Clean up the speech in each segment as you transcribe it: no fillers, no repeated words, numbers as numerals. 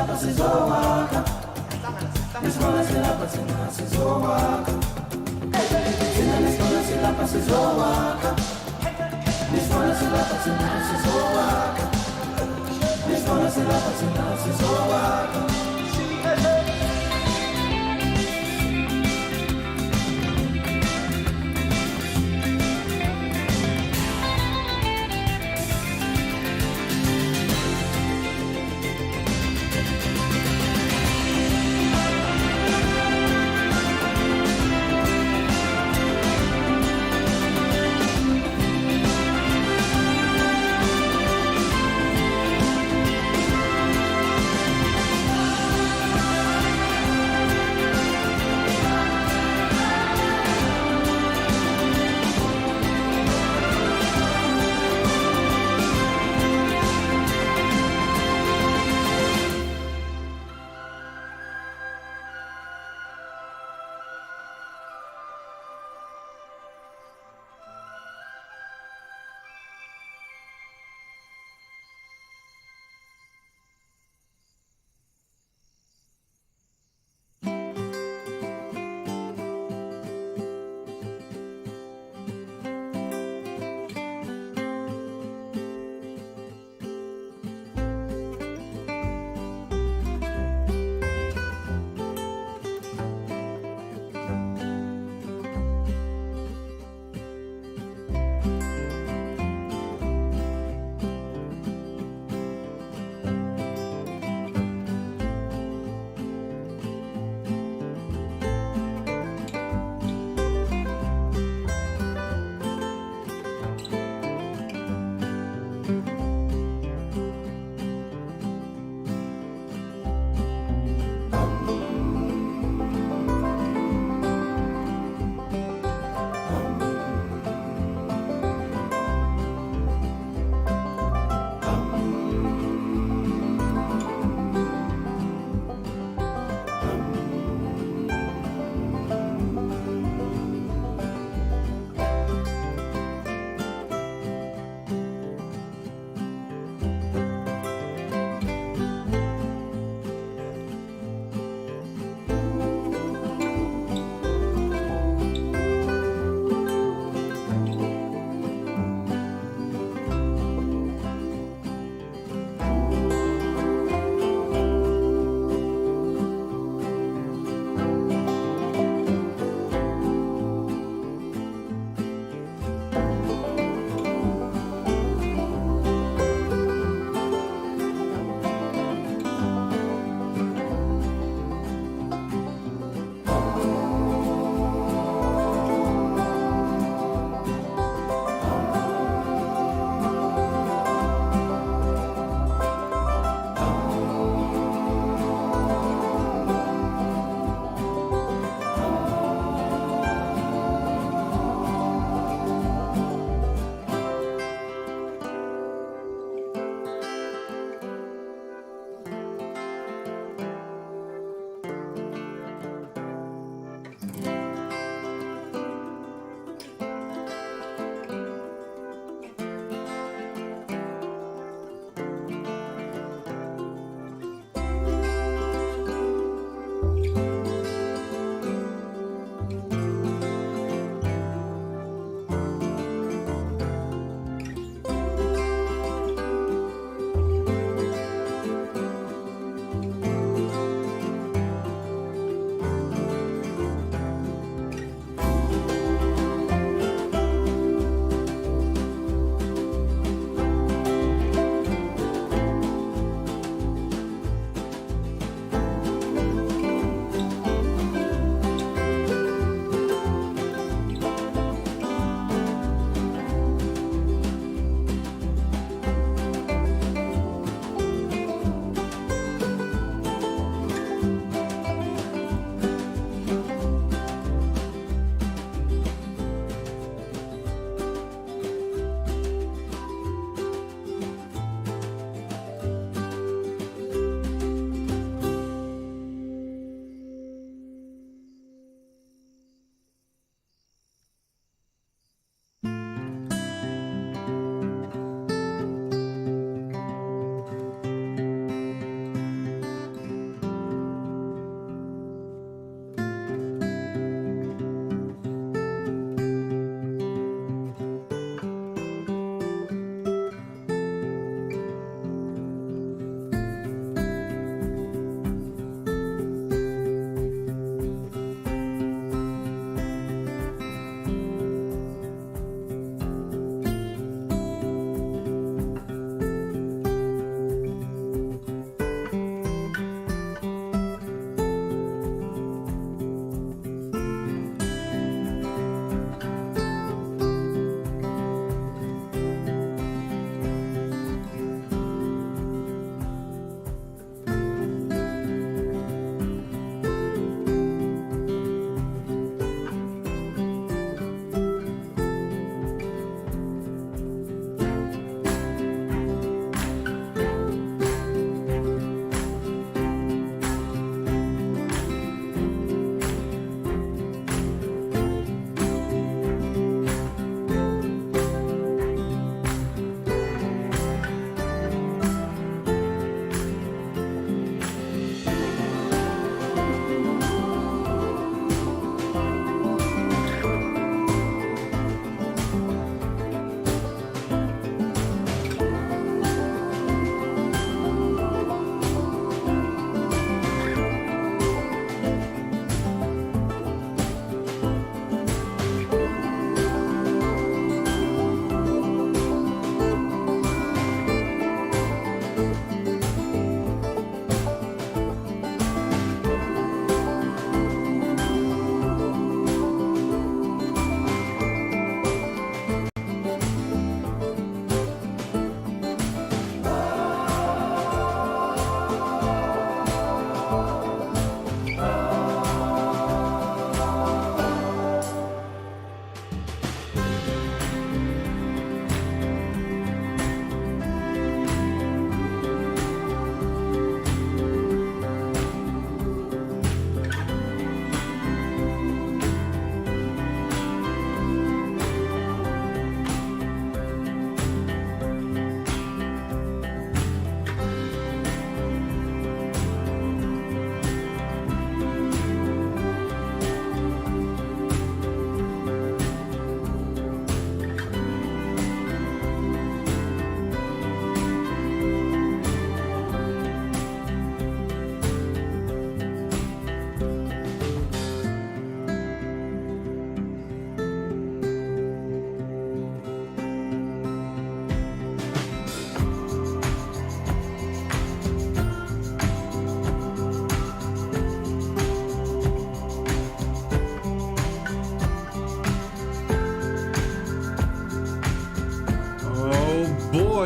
silapha sizowakha. Nisibona silapha thina sizowakha. Thina nisibona silapha sizowakha. Nisibona silapha thina sizowakha. Nisibona silapha thina sizowakha.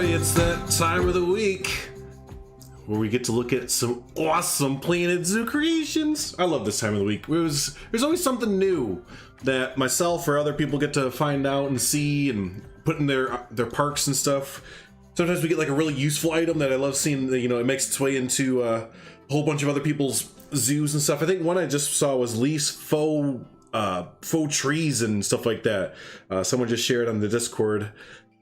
everybody, it's that time of the week where we get to look at some awesome Planet Zoo creations. I love this time of the week. There's always something new that myself or other people get to find out and see and put in their parks and stuff. Sometimes we get like a really useful item that I love seeing, you know, it makes its way into a whole bunch of other people's zoos and stuff. I think one I just saw was Leaf's faux trees and stuff like that. Someone just shared on the Discord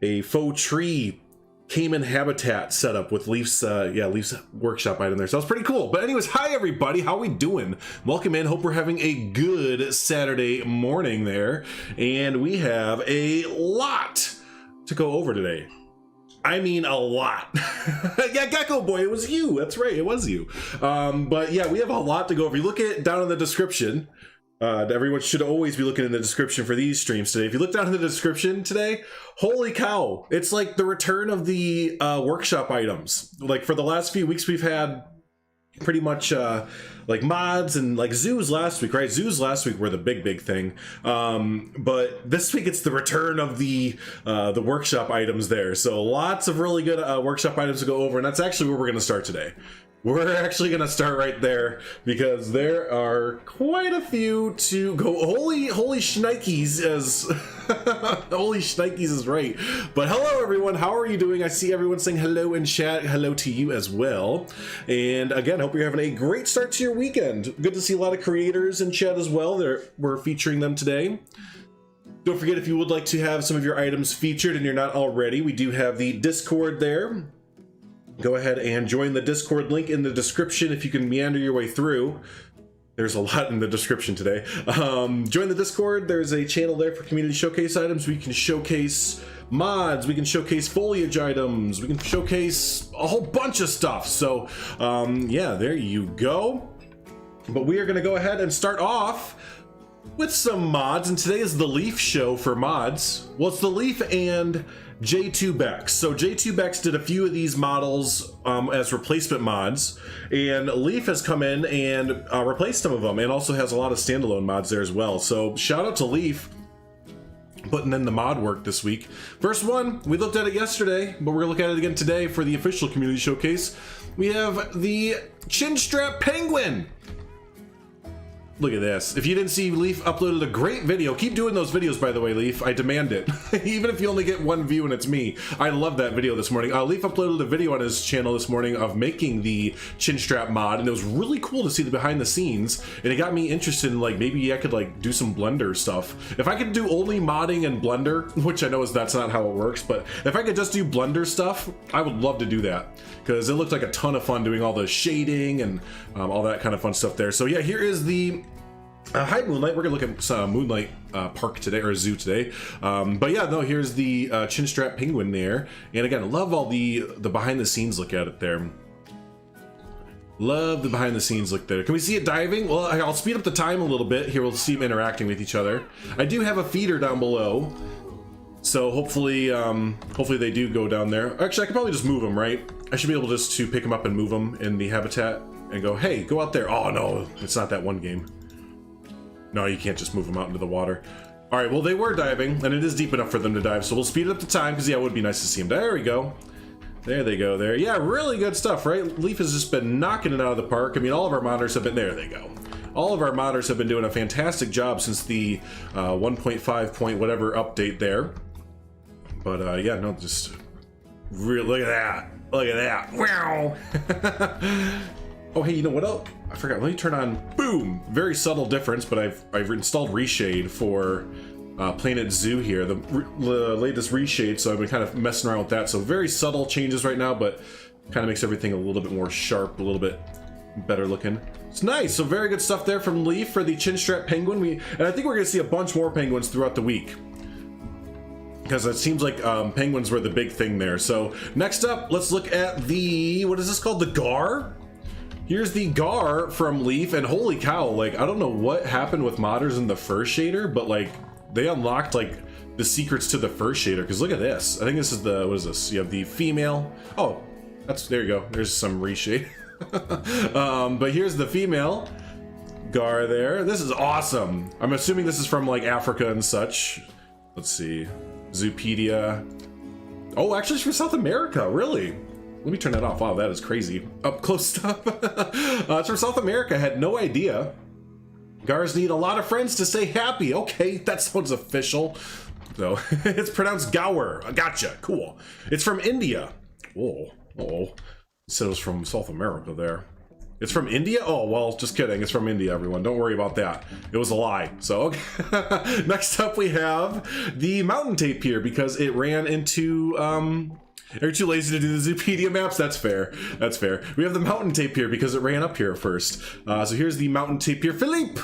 a faux tree caiman habitat setup with Leaf's Leaf's workshop item there. So it's pretty cool. But anyways, hi everybody, how we doing? Welcome in. Hope we're having a good Saturday morning there. And we have a lot to go over today. I mean a lot. Yeah, Gecko Boy, it was you. That's right, it was you. But yeah, we have a lot to go over. You look at down in the description. Everyone should always be looking in the description for these streams today. If you look down in the description today, holy cow, it's like the return of the workshop items. Like for the last few weeks, we've had pretty much like mods and like zoos last week, right? Zoos last week were the big thing. But this week it's the return of the workshop items there. So lots of really good workshop items to go over, and that's actually where we're going to start today. We're actually going to start right there because there are quite a few to go. Holy shnikes, as holy shnikes is right. But hello everyone, how are you doing? I see everyone saying hello in chat. Hello to you as well. And again, hope you're having a great start to your weekend. Good to see a lot of creators in chat as well. We're featuring them today. Don't forget, if you would like to have some of your items featured and you're not already, we do have the Discord there. Go ahead and join the Discord link in the description if you can meander your way through. There's a lot in the description today. Join the Discord. There's a channel there for community showcase items. We can showcase mods, we can showcase foliage items, we can showcase a whole bunch of stuff. So yeah, there you go. But we are going to go ahead and start off with some mods, and today is the Leaf show for mods. Well, it's the Leaf and J2Bex. So J2Bex did a few of these models as replacement mods, and Leaf has come in and replaced some of them, and also has a lot of standalone mods there as well. So shout out to Leaf putting in the mod work this week. First one, we looked at it yesterday, but we're gonna look at it again today for the official community showcase. We have the chin strap penguin. Look at this. If you didn't see, Leaf uploaded a great video. Keep doing those videos, by the way, Leaf. I demand it. Even if you only get one view and it's me. I love that video this morning. Leaf uploaded a video on his channel this morning of making the chin strap mod, and it was really cool to see the behind the scenes, and it got me interested in like maybe I could like do some Blender stuff. If I could do only modding in Blender, which I know that's not how it works, but if I could just do Blender stuff, I would love to do that, because it looked like a ton of fun doing all the shading and all that kind of fun stuff there. So yeah, here is the hi Moonlight. We're gonna look at some Moonlight Park today, or zoo today. But yeah, no, here's the chin strap penguin there. And again, I love all the behind the scenes look at it there. Love the behind the scenes look there. Can we see it diving? Well, I'll speed up the time a little bit. Here we'll see them interacting with each other. I do have a feeder down below, so hopefully hopefully they do go down there. Actually, I could probably just move them, right? I should be able just to pick them up and move them in the habitat and go, hey, go out there. Oh no, it's not that one game. No, you can't just move them out into the water. All right, well, they were diving, and it is deep enough for them to dive, so we'll speed up the time, because, yeah, it would be nice to see them. There we go. There they go there. Yeah, really good stuff, right? Leaf has just been knocking it out of the park. I mean, all of our modders have been... There they go. All of our modders have been doing a fantastic job since the 1.5 point whatever update there. But, yeah, no, just... Look at that. Look at that. Wow. Oh, hey, you know what else? I forgot. Let me turn on. Boom! Very subtle difference, but I've installed reshade for Planet Zoo here, the latest reshade. So I've been kind of messing around with that. So very subtle changes right now, but kind of makes everything a little bit more sharp, a little bit better looking. It's nice. So very good stuff there from Leaf for the chin strap penguin. And I think we're gonna see a bunch more penguins throughout the week, because it seems like penguins were the big thing there. So next up, let's look at the, what is this called? The gar. Here's the gar from Leaf, and holy cow, like, I don't know what happened with modders in the first shader, but like, they unlocked like the secrets to the first shader, because look at this. I think this is the, what is this? You have the female. Oh, there you go. There's some reshade. But here's the female gar there. This is awesome. I'm assuming this is from like Africa and such. Let's see. Zoopedia. Oh, actually it's from South America, really? Let me turn that off. Wow, that is crazy. Up close stuff. It's from South America, I had no idea. Gars need a lot of friends to stay happy. Okay, that sounds official. So, it's pronounced Gower. Gotcha, cool. It's from India. Whoa, uh-oh. Said it was from South America there. It's from India? Oh, well, just kidding. It's from India, everyone. Don't worry about that. It was a lie. So, okay. Next up, we have the mountain tapir because it ran into, are you too lazy to do the Zoopedia maps? That's fair. That's fair. We have the mountain tapir because it ran up here first. So here's the mountain tapir Philippe.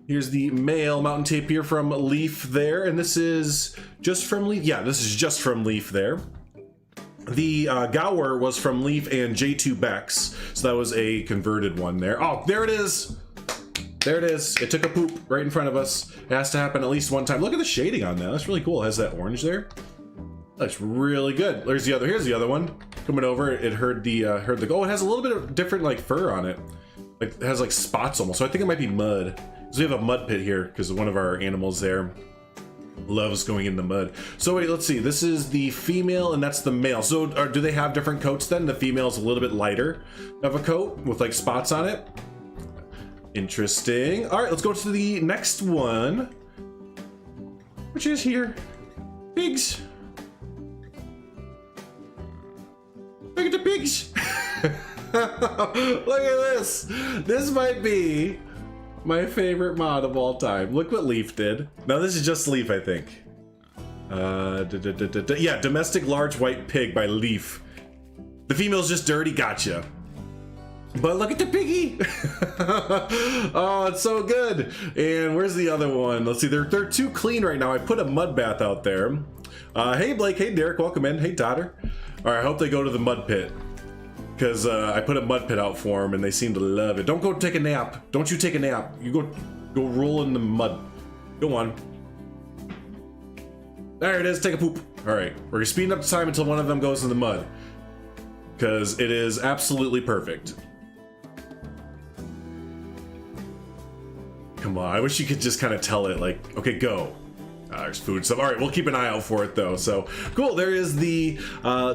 Here's the male mountain tapir from Leaf there. And this is just from Leaf. Yeah, this is just from Leaf there. The Gower was from Leaf and J2 Bex, so that was a converted one there. Oh, there it is. There it is. It took a poop right in front of us. It has to happen at least one time. Look at the shading on that. That's really cool. It has that orange there. That's really good. There's the other. Here's the other one coming over. It heard the oh, it has a little bit of different like fur on it. Like it has like spots almost. So I think it might be mud. So we have a mud pit here because one of our animals there loves going in the mud. So wait, let's see. This is the female and that's the male. So do they have different coats then? The female is a little bit lighter of a coat with like spots on it. Interesting. All right, let's go to the next one, which is here. Pigs. Look at the pigs. Look at this. This might be my favorite mod of all time. Look what Leaf did. Now this is just Leaf, I think. Yeah, domestic large white pig by Leaf. The female's just dirty, gotcha. But look at the piggy. Oh, it's so good. And where's the other one? Let's see, they're too clean right now. I put a mud bath out there. Hey Blake, hey Derek, welcome in. Hey Daughter. All right, I hope they go to the mud pit. Because I put a mud pit out for them and they seem to love it. Don't go take a nap. Don't you take a nap. You go roll in the mud. Go on. There it is, take a poop. All right, we're gonna speed up the time until one of them goes in the mud. Because it is absolutely perfect. Come on, I wish you could just kind of tell it like, okay, go. There's food stuff. All right, we'll keep an eye out for it though. So cool. There is the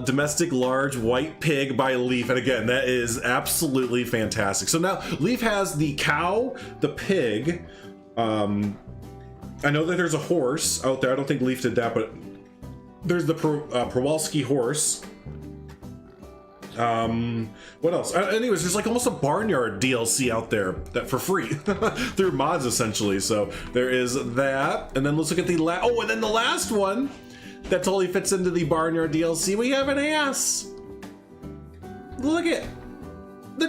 domestic large white pig by Leaf, and again, that is absolutely fantastic. So now Leaf has the cow, the pig. I know that there's a horse out there. I don't think Leaf did that, but there's the Przewalski horse. What else? Anyways, there's like almost a barnyard DLC out there that for free through mods essentially. So there is that, and then let's look at the oh, and then the last one that totally fits into the barnyard DLC. We have an ass. Look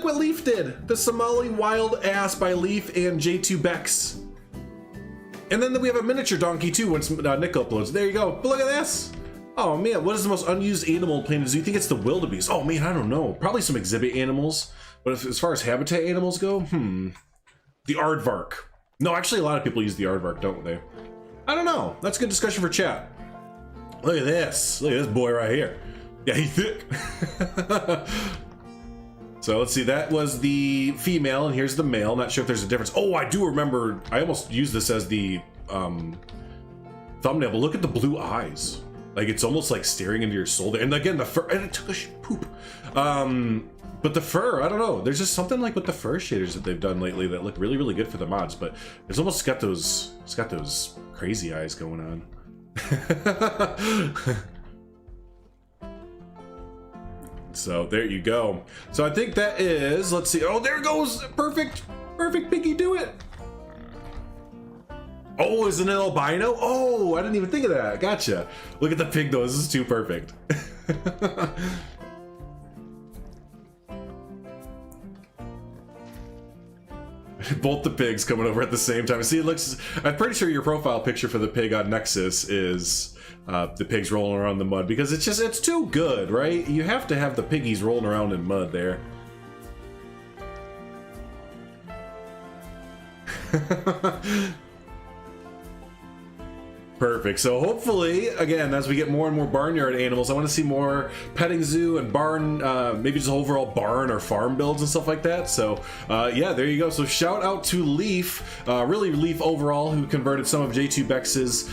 what Leaf did. The Somali wild ass by Leaf and J2 Bex. And then we have a miniature donkey too once Nick uploads. There you go. But look at this. Oh man, what is the most unused animal in Planet Zoo? You think it's the wildebeest? Oh man, I don't know. Probably some exhibit animals. But as far as habitat animals go, the aardvark. No, actually a lot of people use the aardvark, don't they? I don't know. That's a good discussion for chat. Look at this. Look at this boy right here. Yeah, he's thick. So let's see, that was the female and here's the male. Not sure if there's a difference. Oh, I do remember, I almost used this as the thumbnail, but look at the blue eyes. Like it's almost like staring into your soul there. And again, the fur, and it took a poop. But the fur, I don't know. There's just something like with the fur shaders that they've done lately that look really, really good for the mods. But it's almost got those, it's got those crazy eyes going on. So there you go. So I think that is, let's see. Oh, there it goes. Perfect, perfect piggy, do it. Oh, is it an albino? Oh, I didn't even think of that. Gotcha. Look at the pig though. This is too perfect. Both the pigs coming over at the same time. See, it looks, I'm pretty sure your profile picture for the pig on Nexus is the pigs rolling around in the mud because it's just, it's too good, right? You have to have the piggies rolling around in mud there. Perfect. So hopefully, again, as we get more and more barnyard animals, I want to see more petting zoo and barn, maybe just overall barn or farm builds and stuff like that. So yeah, there you go. So shout out to Leaf, really Leaf overall, who converted some of J2Bex's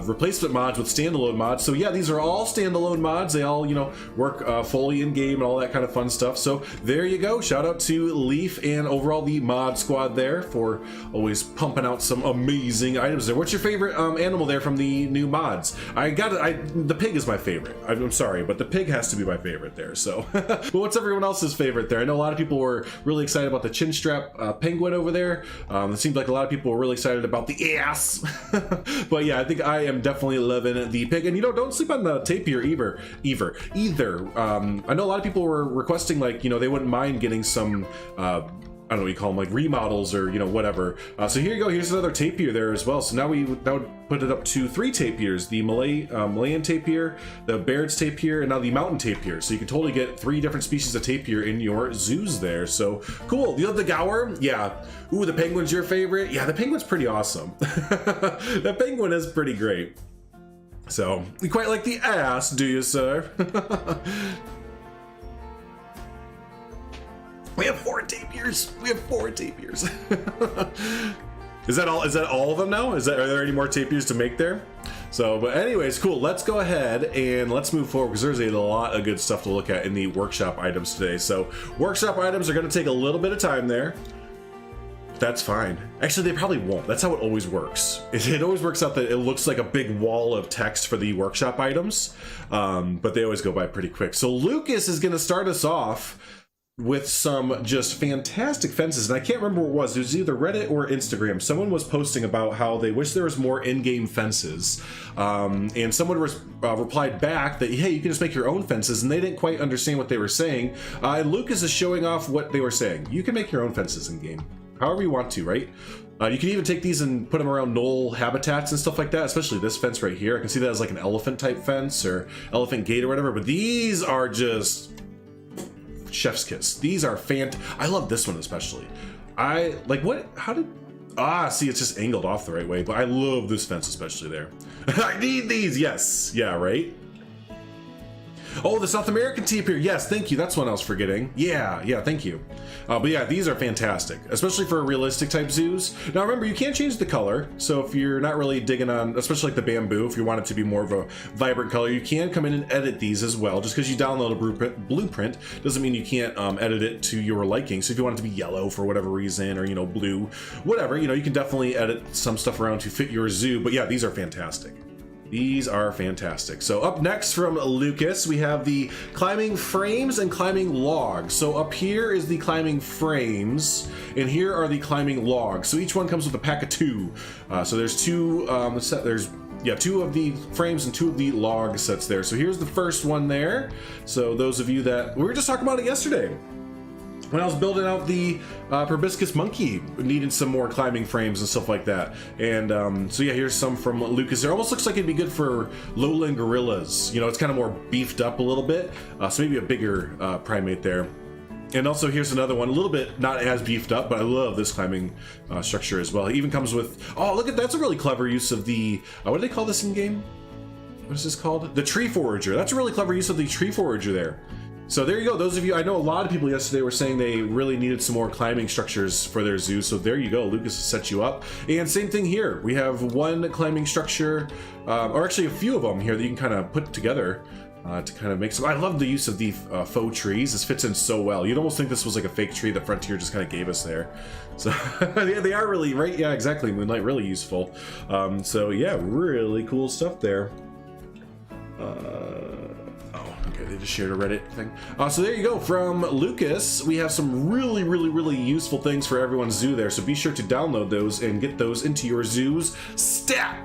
replacement mods with standalone mods. So yeah, these are all standalone mods. They all, you know, work fully in game and all that kind of fun stuff. So there you go. Shout out to Leaf and overall the mod squad there for always pumping out some amazing items there. What's your favorite animal there from the new mods? The pig is my favorite. I'm sorry, but the pig has to be my favorite there. So, but what's everyone else's favorite there? I know a lot of people were really excited about the chin strap penguin over there. It seemed like a lot of people were really excited about the ass. But yeah, I think I am definitely loving the pig. And you know, don't sleep on the tapir either. I know a lot of people were requesting, like, you know, they wouldn't mind getting some I don't know what you call them, like remodels or, you know, whatever. So here you go. Here's another tapir there as well. So now that would put it up to 3 tapirs: the Malayan tapir, the Baird's tapir, and now the mountain tapir. So you can totally get 3 different species of tapir in your zoos there. So cool. You love the gaur? Yeah. Ooh, the penguin's your favorite? Yeah, the penguin's pretty awesome. The penguin is pretty great. So you quite like the ass, do you, sir? We have 4 tapirs. We have 4 tapirs. Is that all? Is that all of them now? Are there any more tapirs to make there? So, but anyways, cool. Let's go ahead and let's move forward because there's a lot of good stuff to look at in the workshop items today. So, workshop items are going to take a little bit of time there. That's fine. Actually, they probably won't. That's how it always works. It always works out that it looks like a big wall of text for the workshop items, but they always go by pretty quick. So, Lucas is going to start us off with some just fantastic fences, and I can't remember what it was. It was either Reddit or Instagram. Someone was posting about how they wish there was more in-game fences, and someone replied back that, hey, you can just make your own fences, and they didn't quite understand what they were saying. And Lucas is showing off what they were saying. You can make your own fences in game however you want to, right? You can even take these and put them around knoll habitats and stuff like that, especially this fence right here. I can see that as like an elephant type fence or elephant gate or whatever, but these are just chef's kiss. These are I love this one especially. I like see, it's just angled off the right way, but I love this fence especially there. I need these. Yes. Yeah, right. Oh, the South American tapir. Yes, thank you. That's what I was forgetting. Yeah, thank you. But yeah, these are fantastic, especially for realistic type zoos. Now remember, you can't change the color, so if you're not really digging on, especially like the bamboo, if you want it to be more of a vibrant color, you can come in and edit these as well. Just because you download a blueprint doesn't mean you can't edit it to your liking. So if you want it to be yellow for whatever reason, or, you know, blue, whatever, you know, you can definitely edit some stuff around to fit your zoo. But yeah, these are fantastic. These are fantastic. So up next from Lucas, we have the climbing frames and climbing logs. So up here is the climbing frames, and here are the climbing logs. So each one comes with a pack of 2. So there's 2. There's 2 of the frames and 2 of the log sets there. So here's the first one there. So those of you that we were just talking about it yesterday, when I was building out the proboscis monkey, needed some more climbing frames and stuff like that. And so yeah, here's some from Lucas. It almost looks like it'd be good for lowland gorillas. You know, it's kind of more beefed up a little bit, so maybe a bigger primate there. And also here's another one, a little bit not as beefed up, but I love this climbing structure as well. It even comes with, oh, look at that's a really clever use of the, what do they call this in game? What is this called? The tree forager. That's a really clever use of the tree forager there. So there you go. Those of you, I know a lot of people yesterday were saying they really needed some more climbing structures for their zoo. So there you go. Lucas has set you up. And same thing here. We have one climbing structure, or actually a few of them here that you can kind of put together to kind of make some. I love the use of the faux trees. This fits in so well. You'd almost think this was like a fake tree that Frontier just kind of gave us there. So yeah, they are really, right? Yeah, exactly. Moonlight, really useful. So yeah, really cool stuff there. Okay, they just shared a Reddit thing. So there you go. From Lucas, we have some really useful things for everyone's zoo there. So be sure to download those and get those into your zoos stat.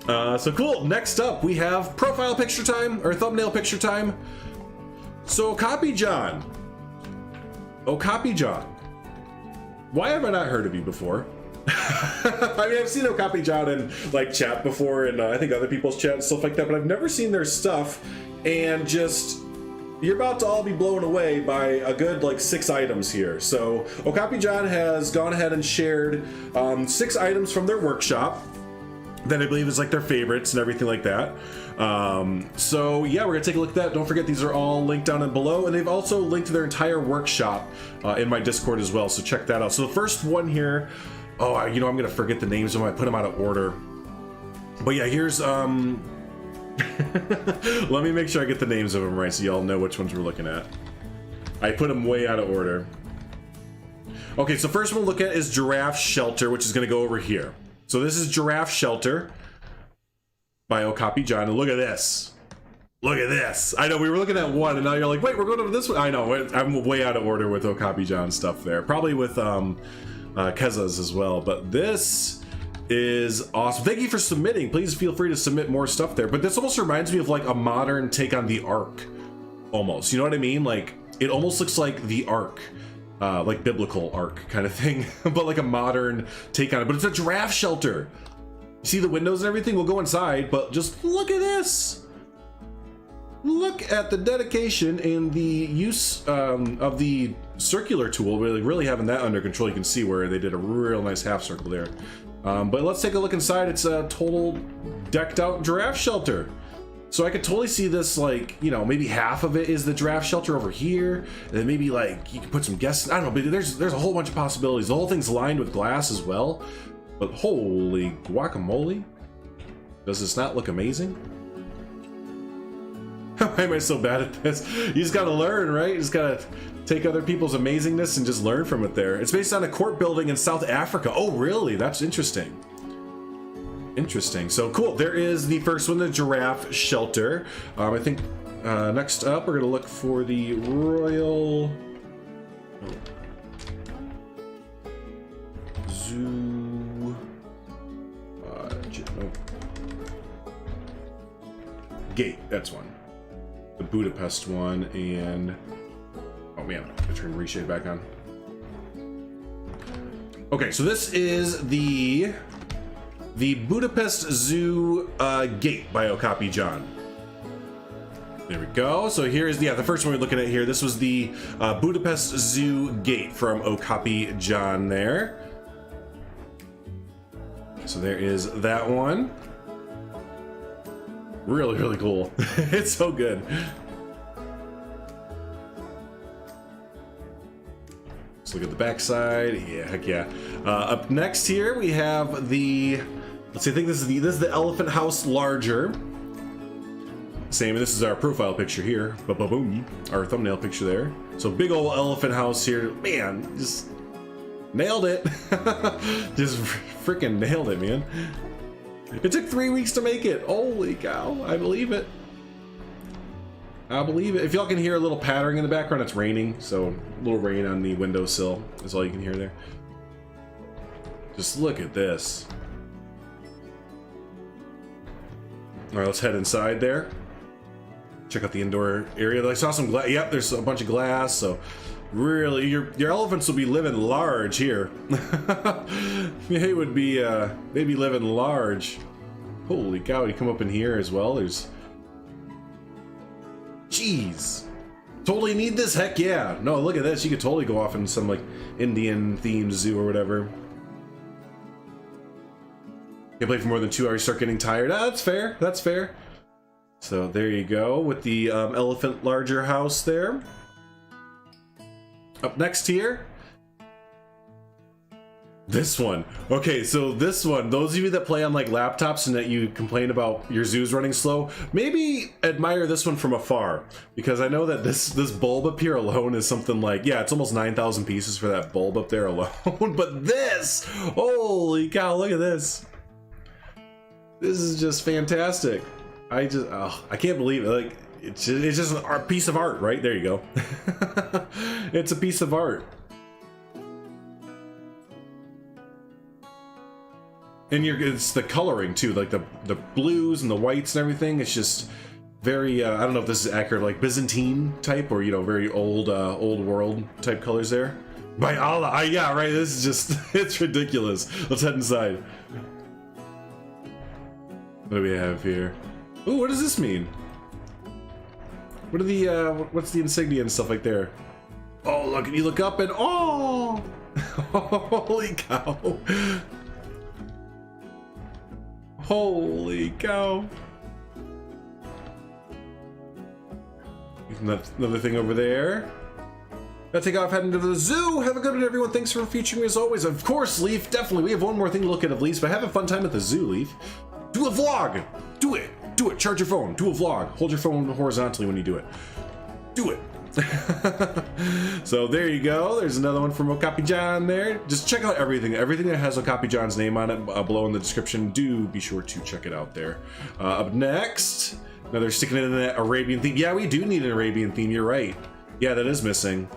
So cool. Next up, we have profile picture time, or thumbnail picture time. So Okapi John. Okapi John. Why have I not heard of you before? I mean, I've seen Okapi John in like chat before, and I think other people's chat and stuff like that, but I've never seen their stuff. And just, you're about to all be blown away by a good like 6 items here. So Okapi John has gone ahead and shared 6 items from their workshop. that I believe is like their favorites and everything like that. So yeah, we're gonna take a look at that. Don't forget, these are all linked down and below, and they've also linked to their entire workshop in my Discord as well, so check that out. So the first one here, oh, you know, I'm gonna forget the names of them. I put them out of order. But yeah, here's let me make sure I get the names of them right so y'all know which ones we're looking at. I put them way out of order. Okay, so first one we'll look at is Giraffe Shelter, which is gonna go over here. So this is Giraffe Shelter by Okapi John, and look at this. Look at this. I know we were looking at one, and now you're like, wait, we're going to this one. I know, I'm way out of order with Okapi John stuff there. Probably with Keza's as well, but this is awesome. Thank you for submitting. Please feel free to submit more stuff there. But this almost reminds me of like a modern take on the Ark, almost. You know what I mean? Like, it almost looks like the Ark. Like biblical Ark kind of thing, but like a modern take on it. But it's a giraffe shelter. You see the windows and everything? We'll go inside, but just look at this. Look at the dedication and the use of the circular tool. Really having that under control. You can see where they did a real nice half circle there. But let's take a look inside. It's a total decked out giraffe shelter. So I could totally see this, like, you know, maybe half of it is the giraffe shelter over here, and then maybe like you can put some guests. I don't know, but there's a whole bunch of possibilities. The whole thing's lined with glass as well. But holy guacamole, does this not look amazing? Why am I so bad at this? You just gotta learn, right? You just gotta take other people's amazingness and just learn from it there. It's based on a court building in South Africa. Oh, really? That's interesting. Interesting. So cool. There is the first one, the Giraffe Shelter. I think next up, we're gonna look for the Royal Zoo Gate. That's one. The Budapest one, and oh man, I turn reshade back on. Okay, so this is the Budapest Zoo Gate by Okapi John. There we go. So here is the first one we're looking at here. This was the Budapest Zoo Gate from Okapi John there. So there is that one. Really, really cool. It's so good. Let's look at the backside. Yeah, heck yeah. Up next here we have the. Let's see. I think this is the Elephant House larger. Same. And this is our profile picture here. Ba-ba-boom. Our thumbnail picture there. So big old elephant house here. Man, just nailed it. Just freaking nailed it, man. It took 3 weeks to make it. Holy cow. I believe it. I believe it. If y'all can hear a little pattering in the background, it's raining. So a little rain on the windowsill is all you can hear there. Just look at this. All right, let's head inside there. Check out the indoor area. I saw some glass. Yep, there's a bunch of glass. So really, your elephants will be living large here. They would be they'd be living large. Holy cow! You come up in here as well. There's, jeez, totally need this. Heck yeah! No, look at this. You could totally go off in some like Indian themed zoo or whatever. Can't play for more than 2 hours. Start getting tired. Ah, that's fair. That's fair. So there you go with the elephant larger house there. Up next here, this one. Okay, so this one, those of you that play on like laptops and that you complain about your zoos running slow, maybe admire this one from afar, because I know that this bulb up here alone is something like, yeah, it's almost 9,000 pieces for that bulb up there alone. But this, holy cow, look at this. This is just fantastic. I can't believe it. Like, it's just a piece of art, right? There you go. It's a piece of art. And it's the coloring too, like the blues and the whites and everything. It's just very, I don't know if this is accurate, like Byzantine type, or, you know, very old world type colors there. By Allah, yeah, right. This is just, it's ridiculous. Let's head inside. What do we have here? Ooh, what does this mean? What are the what's the insignia and stuff like there? Oh, look, and you look up and oh, holy cow! Holy cow. Another thing over there. Gotta take off heading to the zoo. Have a good one, everyone. Thanks for featuring me as always. Of course, Leaf, definitely. We have one more thing to look at of Leaf's, but have a fun time at the zoo, Leaf. Do a vlog. Do it. Do it. Charge your phone. Do a vlog. Hold your phone horizontally when you do it. Do it. So there you go. There's another one from Okapi John there. Just check out everything that has Okapi John's name on it below in the description. Do be sure to check it out there. Up next, another sticking in that Arabian theme. Yeah, we do need an Arabian theme. You're right. Yeah, that is missing.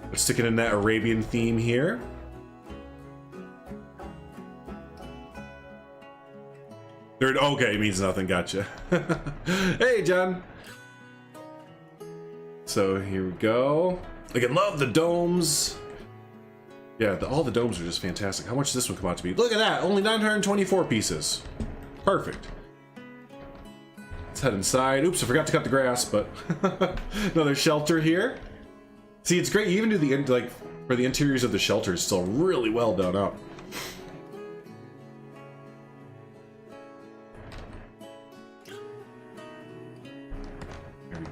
We're sticking in that Arabian theme here. Okay, it means nothing. Gotcha. Hey, John. So here we go. Again, love the domes. Yeah, all the domes are just fantastic. How much does this one come out to be? Look at that, only 924 pieces. Perfect. Let's head inside. Oops, I forgot to cut the grass, but another shelter here. See, it's great. You even do the for the interiors of the shelter, it's still really well done up.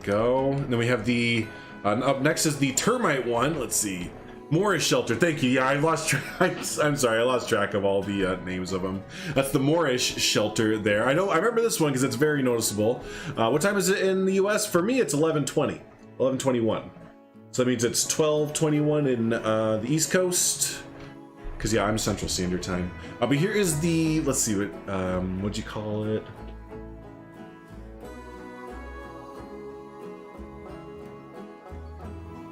Go. And then we have the up next is the termite one. Let's see, Moorish shelter. Thank you. Yeah, I lost track. I'm sorry, I lost track of all the names of them. That's the Moorish shelter there. I remember this one because it's very noticeable. What time is it in the US? For me, it's 11:20, 11:21. So that means it's 12:21 in the East Coast. Because yeah, I'm Central Standard Time. But here is the, let's see, what'd you call it?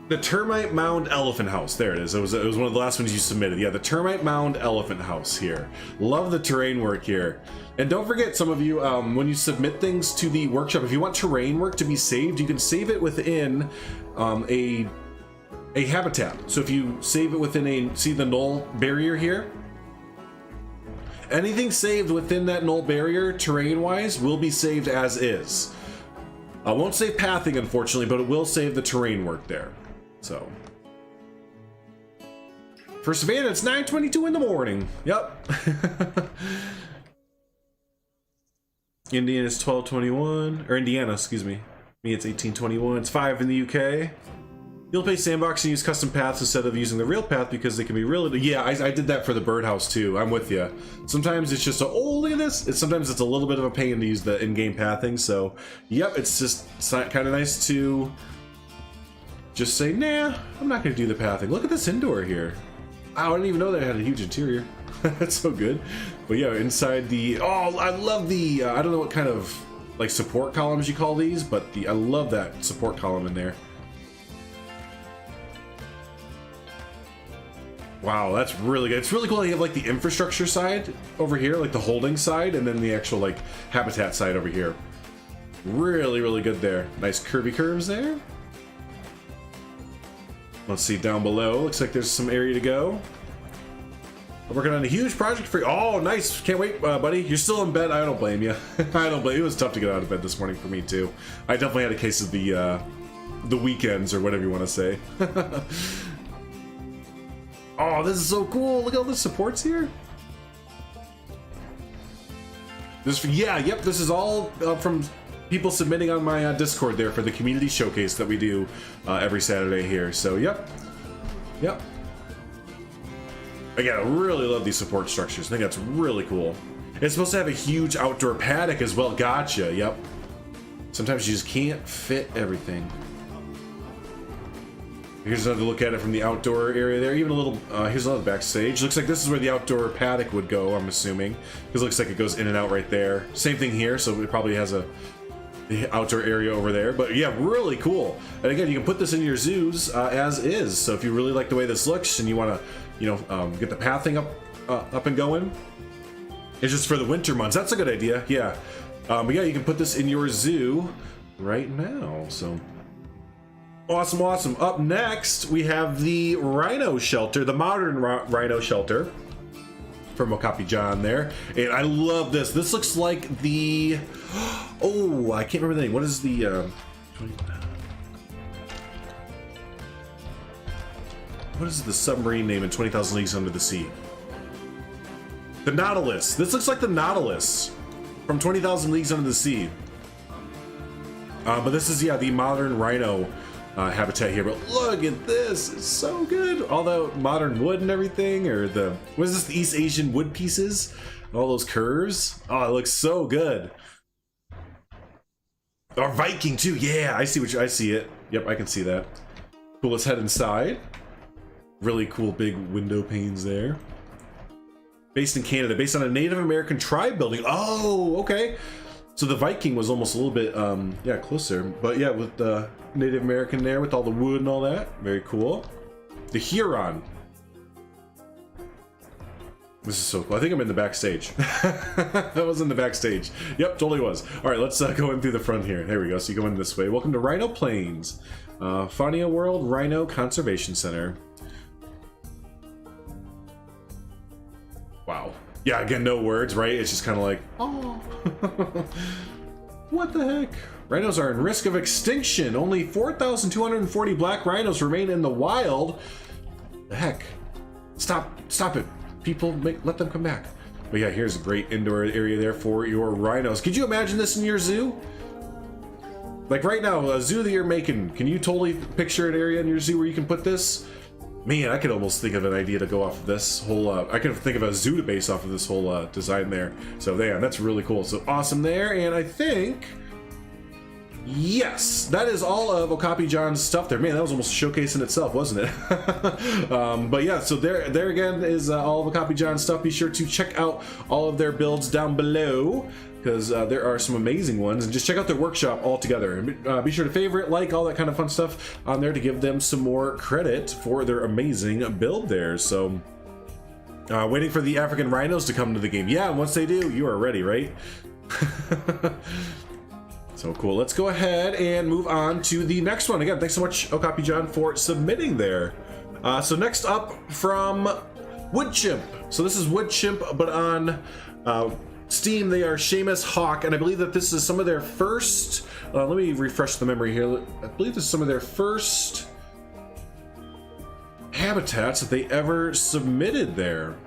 The Termite Mound Elephant House. There it is. It was one of the last ones you submitted. Yeah, the Termite Mound Elephant House here. Love the terrain work here. And don't forget, some of you, when you submit things to the workshop, if you want terrain work to be saved, you can save it within a habitat. So if you save it within see the null barrier here? Anything saved within that null barrier, terrain-wise, will be saved as is. I won't save pathing, unfortunately, but it will save the terrain work there. So, for Savannah, it's 9:22 in the morning. Yep. Indiana is 12:21, or Indiana, excuse me. Me, it's 18:21. It's 5 in the UK. You'll play sandbox and use custom paths instead of using the real path because they can be really. Yeah, I did that for the birdhouse too. I'm with you. Sometimes it's just look at this. Sometimes it's a little bit of a pain to use the in-game pathing. So, yep, it's just kind of nice to just say, nah, I'm not going to do the pathing. Look at this indoor here. I didn't even know that it had a huge interior. That's so good. But yeah, inside the, I love the, I don't know what kind of like support columns you call these, but I love that support column in there. Wow, that's really good. It's really cool. You have like the infrastructure side over here, like the holding side, and then the actual like habitat side over here. Really, really good there. Nice curvy curves there. Let's see down below. Looks like there's some area to go. I'm working on a huge project for you. Oh, nice. Can't wait, buddy. You're still in bed. I don't blame you. I don't blame you. It was tough to get out of bed this morning for me too. I definitely had a case of the weekends or whatever you want to say. Oh, this is so cool. Look at all the supports here. This is all from people submitting on my Discord there for the community showcase that we do every Saturday here. So, yep. Again, I really love these support structures. I think that's really cool. It's supposed to have a huge outdoor paddock as well. Gotcha, yep. Sometimes you just can't fit everything. Here's another look at it from the outdoor area there. Even a little, here's another backstage. Looks like this is where the outdoor paddock would go, I'm assuming. Because it looks like it goes in and out right there. Same thing here, so it probably has the outdoor area over there. But yeah, really cool. And again, you can put this in your zoos as is. So if you really like the way this looks and you want to, get the pathing up and going. It's just for the winter months. That's a good idea, yeah. But yeah, you can put this in your zoo right now, so... Awesome, awesome. Up next, we have the rhino shelter, the modern rhino shelter from Okapi John there. And I love this. This looks like the... Oh, I can't remember the name. What is the... What is the submarine name in 20,000 Leagues Under the Sea? The Nautilus. This looks like the Nautilus from 20,000 Leagues Under the Sea. But this is, yeah, the modern rhino habitat here. But look at this, it's so good. All the modern wood and everything, or the, what is this, the East Asian wood pieces? All those curves. Oh, it looks so good. Or Viking too, yeah, I see I see it. Yep, I can see that. Cool, let's head inside. Really cool big window panes there. Based in Canada, based on a Native American tribe building. Oh, okay. So the Viking was almost a little bit, yeah, closer. But yeah, with the Native American there, with all the wood and all that. Very cool. The Huron. This is so cool. I think I'm in the backstage. That was in the backstage. Yep, totally was. All right, let's go in through the front here. There we go. So you go in this way. Welcome to Rhino Plains, Faunia World Rhino Conservation Center. Wow. Yeah, again, no words, right? It's just kind of like, oh. What the heck? Rhinos are in risk of extinction. Only 4,240 black rhinos remain in the wild. The heck? Stop it. People, let them come back. But yeah, here's a great indoor area there for your rhinos. Could you imagine this in your zoo? Like right now, a zoo that you're making, can you totally picture an area in your zoo where you can put this? Man, I could almost think of an idea to go off of this whole, I could think of a zoo to base off of this whole design there. So yeah, that's really cool. So awesome there, and I think, yes, that is all of Okapi John's stuff there. Man, that was almost a showcase in itself, wasn't it? But yeah, so there again is all of Okapi John's stuff. Be sure to check out all of their builds down below, because there are some amazing ones, and just check out their workshop all together. And be sure to favorite, like, all that kind of fun stuff on there to give them some more credit for their amazing build there. So waiting for the African rhinos to come to the game. Yeah, and once they do, you are ready, right? So cool. Let's go ahead and move on to the next one. Again, thanks so much, Okapi John, for submitting there. So next up from Woodchimp. So this is Woodchimp, but on Steam, they are Seamus Hawk, and I believe that this is some of their first, let me refresh the memory here. I believe this is some of their first habitats that they ever submitted there.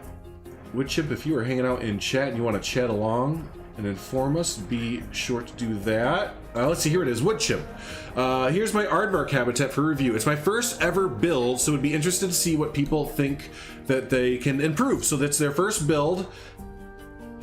Woodchimp, if you are hanging out in chat and you want to chat along and inform us, be sure to do that. Let's see, here it is, Woodchimp. Here's my aardvark habitat for review. It's my first ever build, so would be interested to see what people think that they can improve. So that's their first build.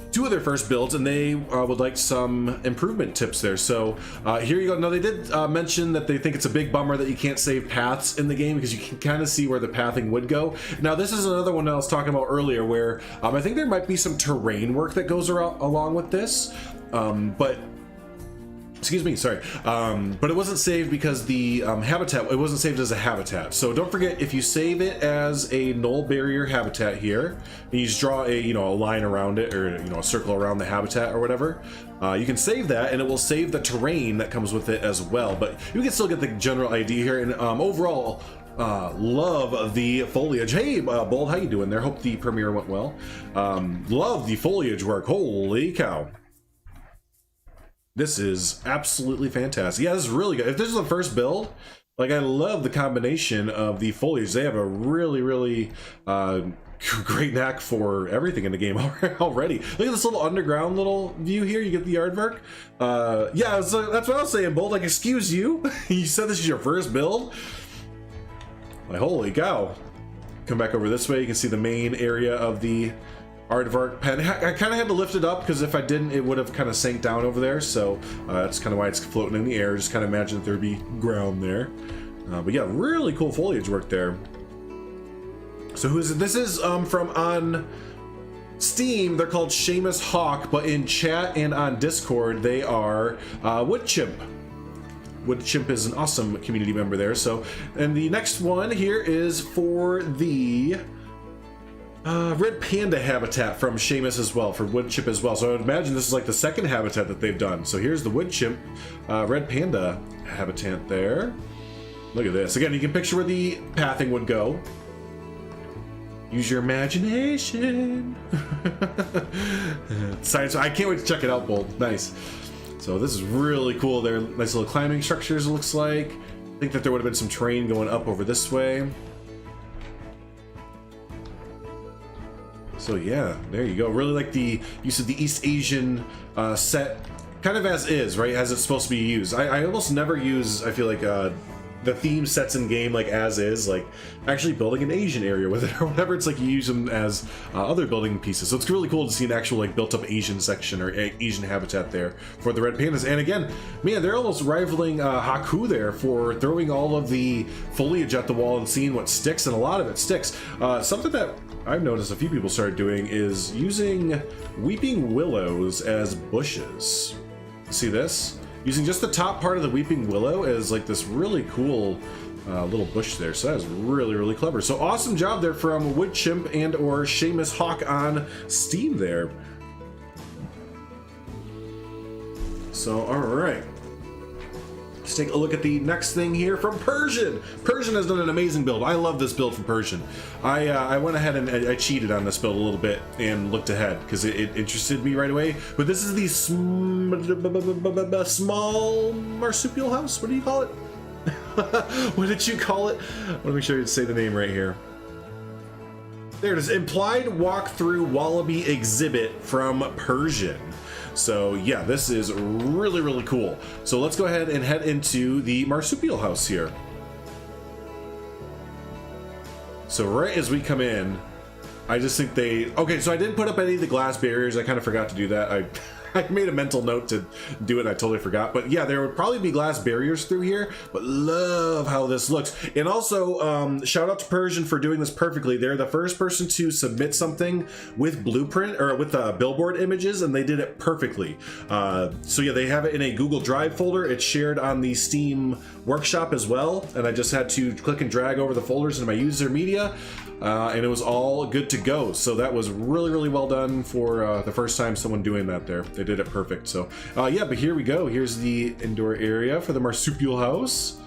Two of their first builds, and they would like some improvement tips there. So here you go. Now they did mention that they think it's a big bummer that you can't save paths in the game, because you can kind of see where the pathing would go. Now this is another one that I was talking about earlier, where I think there might be some terrain work that goes around along with this, but excuse me, sorry, but it wasn't saved because the habitat, it wasn't saved as a habitat. So don't forget, if you save it as a null barrier habitat here, and you just draw a, a line around it, or a circle around the habitat or whatever, you can save that, and it will save the terrain that comes with it as well. But you can still get the general idea here, and overall, love the foliage. Hey, Bold, how you doing there? Hope the premiere went well. Love the foliage work. Holy cow. This is absolutely fantastic. Yeah, this is really good. If this is the first build, like, I love the combination of the foliage. They have a really, really great knack for everything in the game already. Look at this little underground little view here. You get the aardvark. Yeah, so that's what I was saying, Bold. Like, excuse you? You said this is your first build? Like, holy cow. Come back over this way. You can see the main area of the aardvark pen. I kind of had to lift it up, because if I didn't, it would have kind of sank down over there. So that's kind of why it's floating in the air. Just kind of imagine that there'd be ground there. But yeah, really cool foliage work there. So who is it? This is from on Steam. They're called Seamus Hawk, but in chat and on Discord, they are Woodchimp. Woodchimp is an awesome community member there. So, and the next one here is for the Red Panda habitat from Seamus as well, for Woodchimp as well. So I would imagine this is like the second habitat that they've done. So here's the Woodchimp Red Panda habitat there. Look at this. Again, you can picture where the pathing would go. Use your imagination. Science. I can't wait to check it out, Bold. Nice. So this is really cool. They're nice little climbing structures, it looks like. I think that there would have been some terrain going up over this way. So yeah, there you go. Really like the use of the East Asian set, kind of as is, right? As it's supposed to be used. I almost never use, I feel like, the theme sets in game like as is, like actually building an Asian area with it or whatever. It's like you use them as other building pieces. So it's really cool to see an actual like built up Asian section or Asian habitat there for the red pandas. And again, man, they're almost rivaling Haku there for throwing all of the foliage at the wall and seeing what sticks, and a lot of it sticks. Something that I've noticed a few people started doing is using weeping willows as bushes. See this? Using just the top part of the weeping willow as like this really cool little bush there. So that is really, really clever. So awesome job there from Wood Chimp and or Seamus Hawk on Steam there. So, all right. Let's take a look at the next thing here from Persian. Persian has done an amazing build. I love this build from Persian. I went ahead and I cheated on this build a little bit and looked ahead because it interested me right away. But this is the small marsupial house. What do you call it? What did you call it? I want to make sure you say the name right here. There it is. Implied walkthrough wallaby exhibit from Persian. So yeah, this is really, really cool. So let's go ahead and head into the marsupial house here. So right as we come in, I just think okay, so I didn't put up any of the glass barriers. I kind of forgot to do that. I made a mental note to do it and I totally forgot. But yeah, there would probably be glass barriers through here, but love how this looks. And also, shout out to Persian for doing this perfectly. They're the first person to submit something with blueprint or with Billboard images, and they did it perfectly. So yeah, they have it in a Google Drive folder. It's shared on the Steam workshop as well. And I just had to click and drag over the folders into my user media. And it was all good to go. So that was really, really well done for the first time someone doing that there. They did it perfect. So yeah, but here we go. Here's the indoor area for the marsupial house.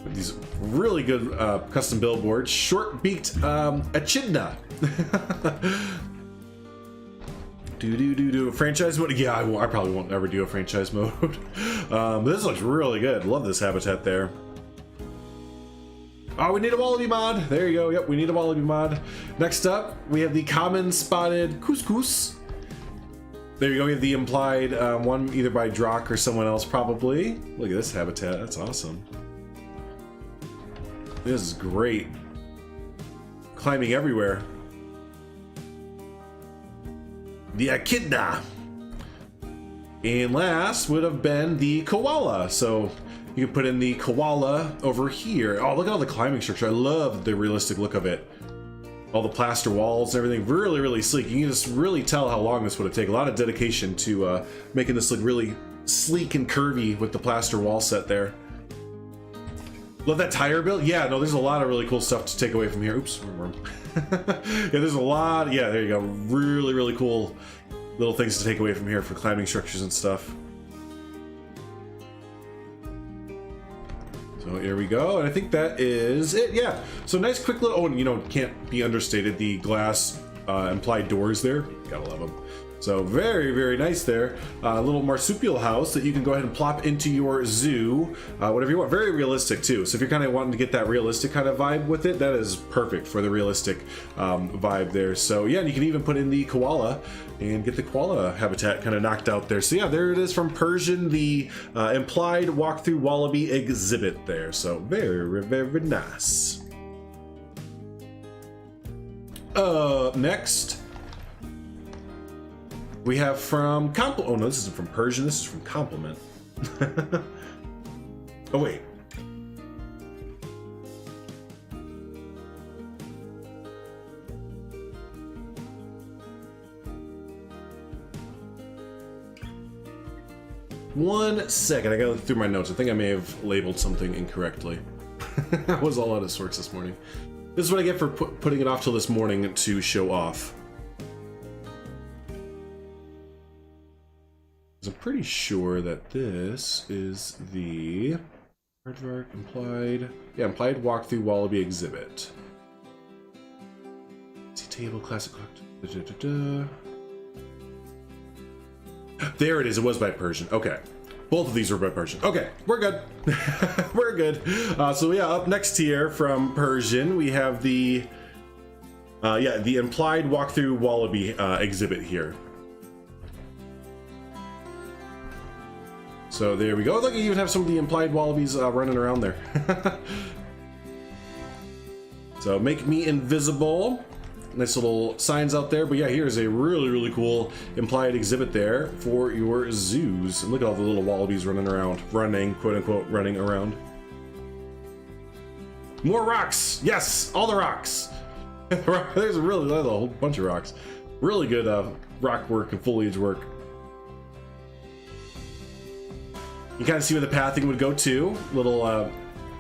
With these really good custom billboards. Short-beaked echidna. Do franchise mode? Yeah, I probably won't ever do a franchise mode. This looks really good. Love this habitat there. Oh, we need a wallaby mod. There you go. Yep, we need a wallaby mod. Next up, we have the common spotted couscous. There you go. We have the implied one either by Drock or someone else probably. Look at this habitat. That's awesome. This is great. Climbing everywhere. The echidna. And last would have been the koala. So you can put in the koala over here. Oh, look at all the climbing structure. I love the realistic look of it. All the plaster walls and everything. Really, really sleek. You can just really tell how long this would have taken. A lot of dedication to making this look really sleek and curvy with the plaster wall set there. Love that tire build. Yeah, no, there's a lot of really cool stuff to take away from here. Oops. Yeah, there's a lot. Yeah, there you go. Really, really cool little things to take away from here for climbing structures and stuff. So here we go, and I think that is it. Yeah, so nice quick little, oh, and you know, can't be understated, the glass implied doors there, gotta love them. So very, very nice there. Little marsupial house that you can go ahead and plop into your zoo, whatever you want. Very realistic too. So if you're kind of wanting to get that realistic kind of vibe with it, that is perfect for the realistic vibe there. So yeah, and you can even put in the koala and get the koala habitat kind of knocked out there. So yeah, there it is from Persian, the implied walkthrough wallaby exhibit there. So very, very nice. Next, we have from oh no, this isn't from Persian, this is from Compliment. Oh wait. One second, I gotta look through my notes. I think I may have labeled something incorrectly. I was all out of sorts this morning. This is what I get for putting it off till this morning to show off. I'm pretty sure that this is the implied walkthrough wallaby exhibit. See table classic. There it is. It was by Persian. Okay, both of these were by Persian. Okay, we're good. We're good. So yeah, up next here from Persian, we have the Yeah, the implied walkthrough wallaby exhibit here. So there we go. Look, you even have some of the implied wallabies running around there. So make me invisible. Nice little signs out there. But yeah, here's a really, really cool implied exhibit there for your zoos. And look at all the little wallabies running around. Running, quote unquote, running around. More rocks! Yes! All the rocks! There's a whole bunch of rocks. Really good rock work and foliage work. You kind of see where the pathing would go to. Little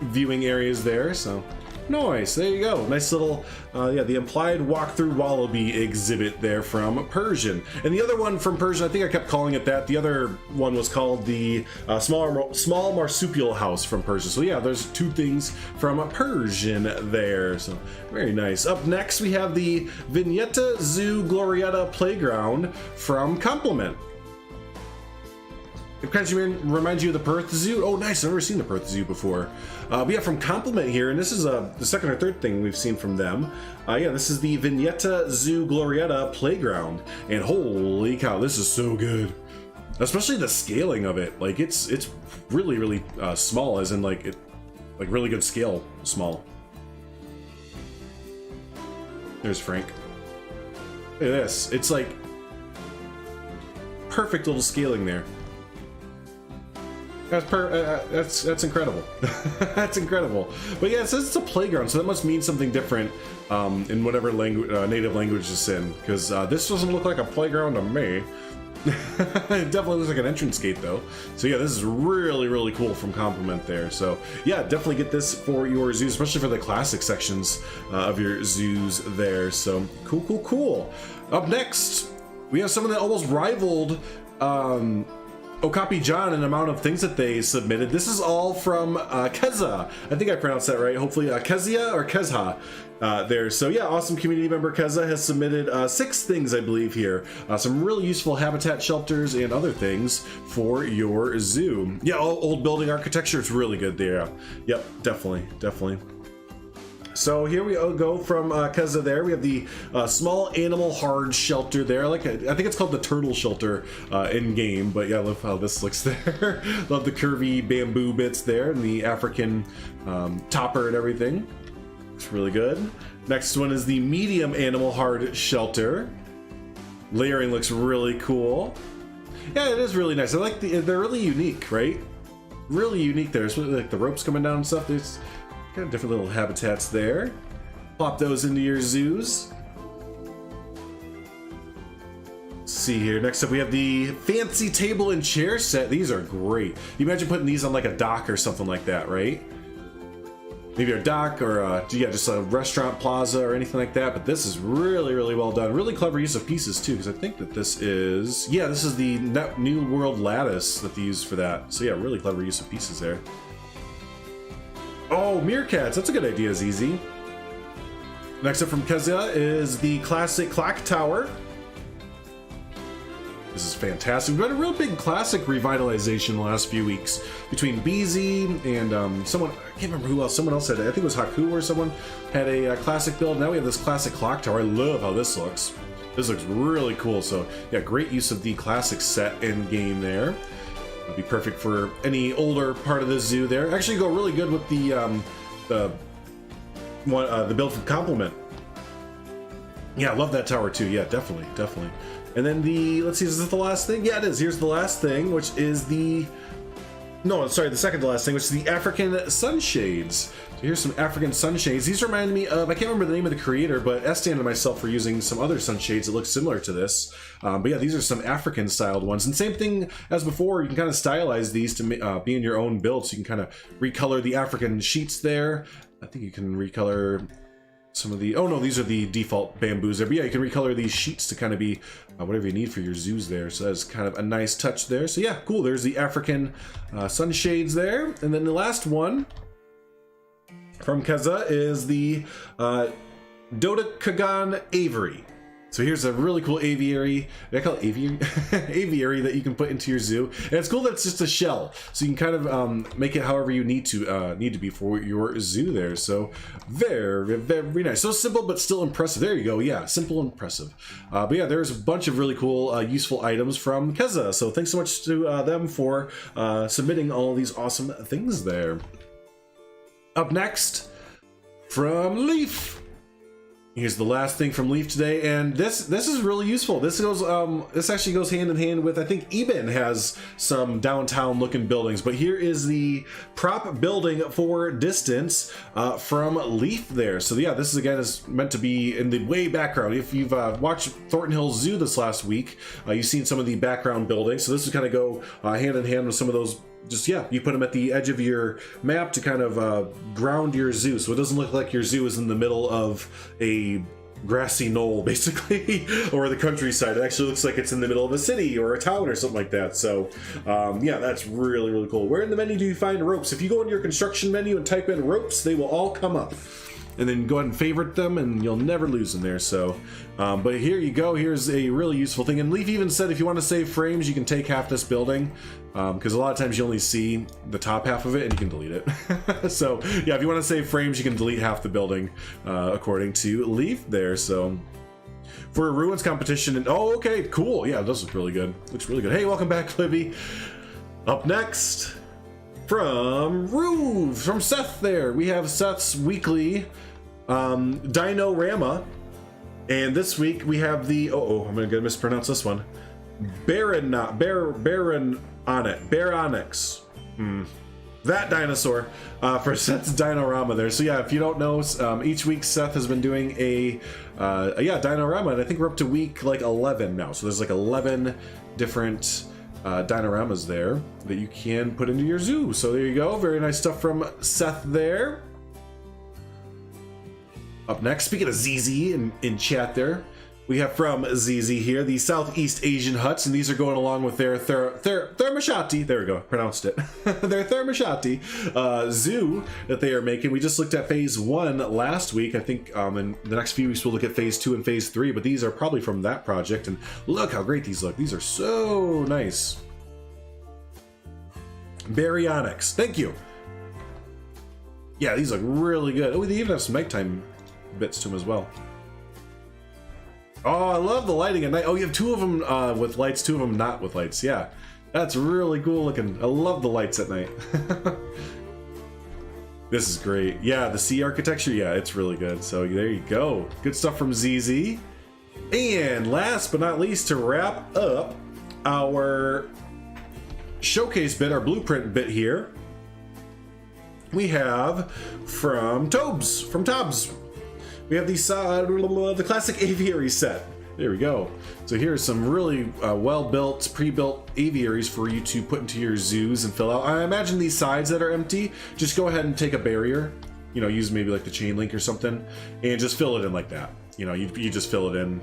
viewing areas there, so nice. There you go. Nice little, yeah, the implied walkthrough wallaby exhibit there from Persian. And the other one from Persian, I think I kept calling it that. The other one was called the small marsupial house from Persian. So yeah, there's two things from Persian there. So very nice. Up next, we have the Vignetta Zoo Glorietta Playground from Complement. It kind of reminds you of the Perth Zoo. Oh, nice. I've never seen the Perth Zoo before. But yeah, from Complement here, and this is the second or third thing we've seen from them. Yeah, this is the Vignetta Zoo Glorietta Playground. And holy cow, this is so good. Especially the scaling of it. Like, it's really, really small, as in, like really good scale small. There's Frank. Look at this. It's like perfect little scaling there. That's incredible. That's incredible. But yeah, it says it's a playground, so that must mean something different in whatever language, native language it's in. Because this doesn't look like a playground to me. It definitely looks like an entrance gate though. So yeah, this is really, really cool from Complement there. So yeah, definitely get this for your zoos, especially for the classic sections of your zoos there. So cool, cool, cool. Up next, we have someone that almost rivaled Okapi John and amount of things that they submitted. This is all from Keza. I think I pronounced that right. Hopefully Kezia or Kezha there. So yeah, awesome community member Keza has submitted 6 things, I believe, here. Some really useful habitat shelters and other things for your zoo. Yeah, old building architecture. It's really good there. Yep, definitely, definitely. So here we go from Keza there. We have the small animal hard shelter there. I think it's called the turtle shelter in game, but yeah, I love how this looks there. Love the curvy bamboo bits there and the African topper and everything. Looks really good. Next one is the medium animal hard shelter. Layering looks really cool. Yeah, it is really nice. I like they're really unique, right? Really unique there. Especially like the ropes coming down and stuff. There's kind of different little habitats there. Plop those into your zoos. Let's see here. Next up, we have the fancy table and chair set. These are great. You imagine putting these on like a dock or something like that, right? Maybe a dock or yeah, just a restaurant plaza or anything like that. But this is really, really well done. Really clever use of pieces too, because I think that this is, yeah, this is the New World lattice that they use for that. So yeah, really clever use of pieces there. Oh, meerkats. That's a good idea, Zizi. Next up from Kezia is the classic clock tower. This is fantastic. We've had a real big classic revitalization in the last few weeks between BZ and someone, I can't remember who else, someone else had it. I think it was Haku or someone had a classic build. Now we have this classic clock tower. I love how this looks. This looks really cool. So yeah, great use of the classic set in game there. Would be perfect for any older part of the zoo there. Actually go really good with the build from Complement. Yeah, I love that tower too. Yeah, definitely, definitely. And then let's see, is this the last thing? Yeah, it is. Here's the last thing, which is the second to last thing, which is the African sunshades. So here's some African sunshades. These remind me of, I can't remember the name of the creator, but Estienne and myself were using some other sunshades that look similar to this. But yeah, these are some African styled ones. And same thing as before, you can kind of stylize these to be in your own build. So you can kind of recolor the African sheets there. I think you can recolor some of the, oh no, these are the default bamboos there. But yeah, you can recolor these sheets to kind of be whatever you need for your zoos there. So that's kind of a nice touch there. So yeah, cool. There's the African sunshades there. And then the last one from Keza is the Dodekagon Aviary. So here's a really cool aviary. Did I call it aviary? Aviary that you can put into your zoo. And it's cool that it's just a shell. So you can kind of make it however you need to be for your zoo there. So very, very nice. So simple, but still impressive. There you go. Yeah, simple and impressive. But yeah, there's a bunch of really cool, useful items from Keza. So thanks so much to them for submitting all these awesome things there. Up next, from Leaf. Here's the last thing from Leaf today, and this is really useful. This actually goes hand in hand with, I think Eben has some downtown looking buildings, but here is the prop building for distance from Leaf there. So yeah, this is again is meant to be in the way background. If you've watched Thornton Hills Zoo this last week, you've seen some of the background buildings. So this would kind of go hand in hand with some of those. Just, yeah, you put them at the edge of your map to kind of ground your zoo, so it doesn't look like your zoo is in the middle of a grassy knoll, basically, or the countryside. It actually looks like it's in the middle of a city or a town or something like that. So, yeah, that's really, really cool. Where in the menu do you find ropes? If you go into your construction menu and type in ropes, they will all come up. And then go ahead and favorite them, and you'll never lose them there. So, but here you go. Here's a really useful thing. And Leaf even said if you want to save frames, you can take half this building, because a lot of times you only see the top half of it, and you can delete it. So, yeah, if you want to save frames, you can delete half the building, according to Leaf there. So, for a ruins competition, and oh, okay, cool. Yeah, it does look really good. Looks really good. Hey, welcome back, Libby. Up next, from Seth there, we have Seth's weekly Dinorama, and this week we have the I'm gonna mispronounce this one, Barononyx, that dinosaur, for Seth's Dinorama there. So yeah, if you don't know, each week Seth has been doing a Dinorama, and I think we're up to week like 11 now. So there's like 11 different dinoramas there that you can put into your zoo. So there you go. Very nice stuff from Seth there. Up next, speaking of ZZ in chat there, we have from ZZ here, the Southeast Asian huts, and these are going along with their Thermashati, there we go, pronounced it, their Thermashati zoo that they are making. We just looked at phase 1 last week. I think in the next few weeks we'll look at phase 2 and phase 3, but these are probably from that project, and look how great these look. These are so nice. Baryonyx, thank you. Yeah, these look really good. Oh, they even have some nighttime bits to them as well. Oh, I love the lighting at night. Oh, you have 2 of them with lights, 2 of them not with lights. Yeah, that's really cool looking. I love the lights at night. This is great. Yeah, the sea architecture, yeah, it's really good. So there you go. Good stuff from ZZ. And last but not least, to wrap up our showcase bit, our blueprint bit here, we have from Tobes, we have the classic aviary set. There we go. So here's some really well-built, pre-built aviaries for you to put into your zoos and fill out. I imagine these sides that are empty, just go ahead and take a barrier, you know, use maybe like the chain link or something, and just fill it in like that. You know, you just fill it in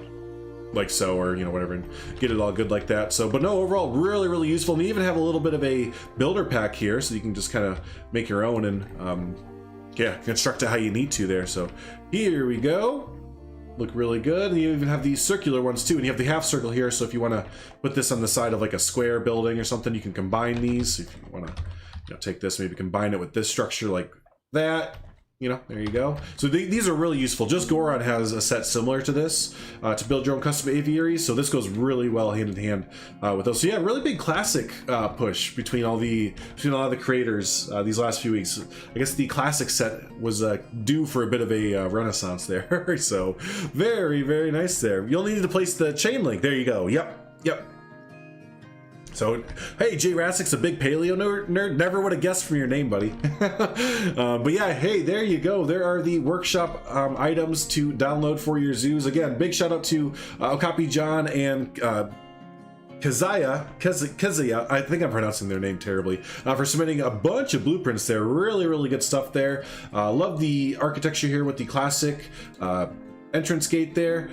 like so, or you know, whatever, and get it all good like that. So, but no, overall really, really useful. And you even have a little bit of a builder pack here, so you can just kind of make your own and yeah, construct it how you need to there. So here we go. Look really good. And you even have these circular ones too, and you have the half circle here, so if you want to put this on the side of like a square building or something, you can combine these. If you want to, you know, take this, maybe combine it with this structure like that. You know, there you go. So these are really useful. Just Goron has a set similar to this to build your own custom aviaries. So this goes really well hand in hand with those. So yeah, really big classic push between all the creators these last few weeks. I guess the classic set was due for a bit of a renaissance there. So very, very nice there. You'll need to place the chain link. There you go. Yep. So, hey, Jay Rassik's a big paleo nerd. Never would have guessed from your name, buddy. But yeah, hey, there you go. There are the workshop items to download for your zoos. Again, big shout out to Okapi John and Keziah, I think I'm pronouncing their name terribly, for submitting a bunch of blueprints there. Really, really good stuff there. Love the architecture here with the classic entrance gate there.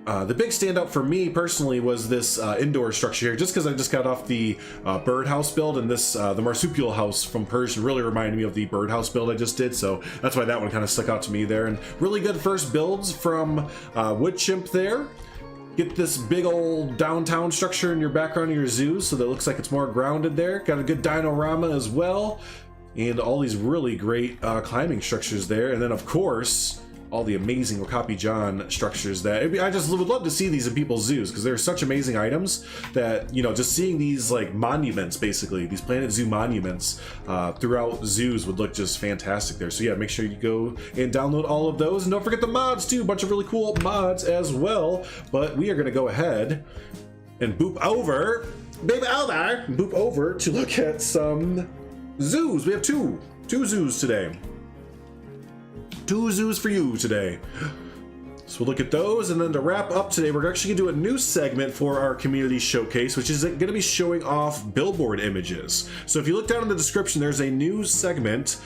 the big standout for me personally was this indoor structure here, just because I just got off the birdhouse build, and this the marsupial house from Persian really reminded me of the birdhouse build I just did, so that's why that one kind of stuck out to me there. And really good first builds from Wood Chimp there. Get this big old downtown structure in your background of your zoo, so that it looks like it's more grounded there. Got a good dinorama as well, and all these really great climbing structures there. And then of course, all the amazing Okapi John structures that I just would love to see these in people's zoos, because they're such amazing items that, you know, just seeing these like monuments, basically these Planet Zoo monuments throughout zoos would look just fantastic there. So yeah, make sure you go and download all of those, and don't forget the mods too, a bunch of really cool mods as well. But we are going to go ahead and boop over to look at some zoos. We have two zoos today. 2 zoos for you today. So we'll look at those, and then to wrap up today, we're actually gonna do a new segment for our community showcase, which is gonna be showing off billboard images. So if you look down in the description, there's a new segment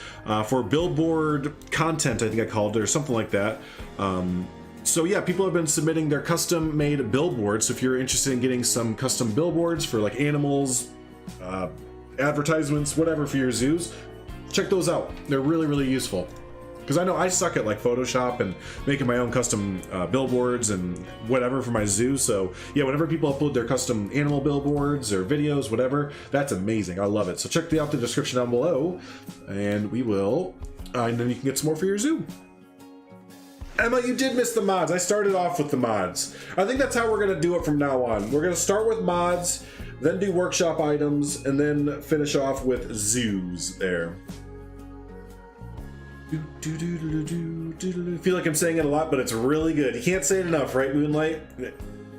for billboard content, I think I called it, or something like that. So yeah, people have been submitting their custom made billboards. So if you're interested in getting some custom billboards for like animals, advertisements, whatever for your zoos, check those out. They're really, really useful. Because I know I suck at like Photoshop and making my own custom billboards and whatever for my zoo. So yeah, whenever people upload their custom animal billboards or videos, whatever, that's amazing. I love it. So check out the description down below, and we will, and then you can get some more for your zoo. Emma, you did miss the mods. I started off with the mods. I think that's how we're gonna do it from now on. We're gonna start with mods, then do workshop items, and then finish off with zoos there. I feel like I'm saying it a lot, but it's really good. You can't say it enough, right, Moonlight?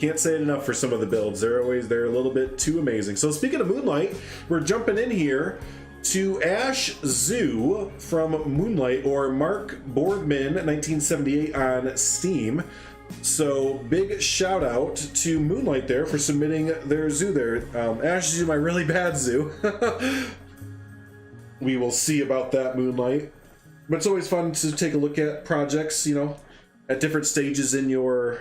Can't say it enough for some of the builds. They're a little bit too amazing. So speaking of Moonlight, we're jumping in here to Ash Zoo from Moonlight, or Mark Boardman 1978 on Steam. So big shout out to Moonlight there for submitting their zoo there. Ash Zoo, my really bad zoo. We will see about that, Moonlight. But it's always fun to take a look at projects, you know, at different stages in your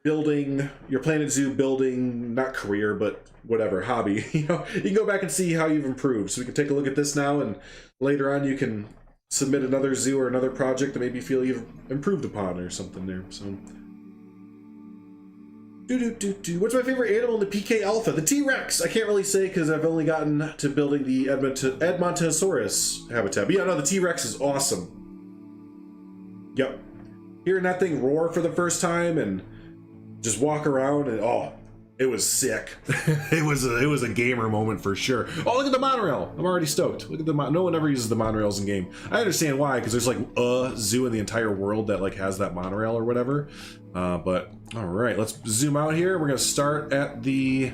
building, your Planet Zoo building, not career, but whatever, hobby. You know, you can go back and see how you've improved. So we can take a look at this now, and later on you can submit another zoo or another project that maybe you feel you've improved upon or something there. So, what's my favorite animal in the PK Alpha? The T-Rex. I can't really say because I've only gotten to building the Edmontosaurus habitat. But yeah, no, the T-Rex is awesome. Yep. Hearing that thing roar for the first time and just walk around, and oh, it was sick. it was a gamer moment for sure. Oh, look at the monorail. I'm already stoked. Look at the no one ever uses the monorails in game. I understand why, because there's like a zoo in the entire world that like has that monorail or whatever. But all right, let's zoom out here. We're gonna start at the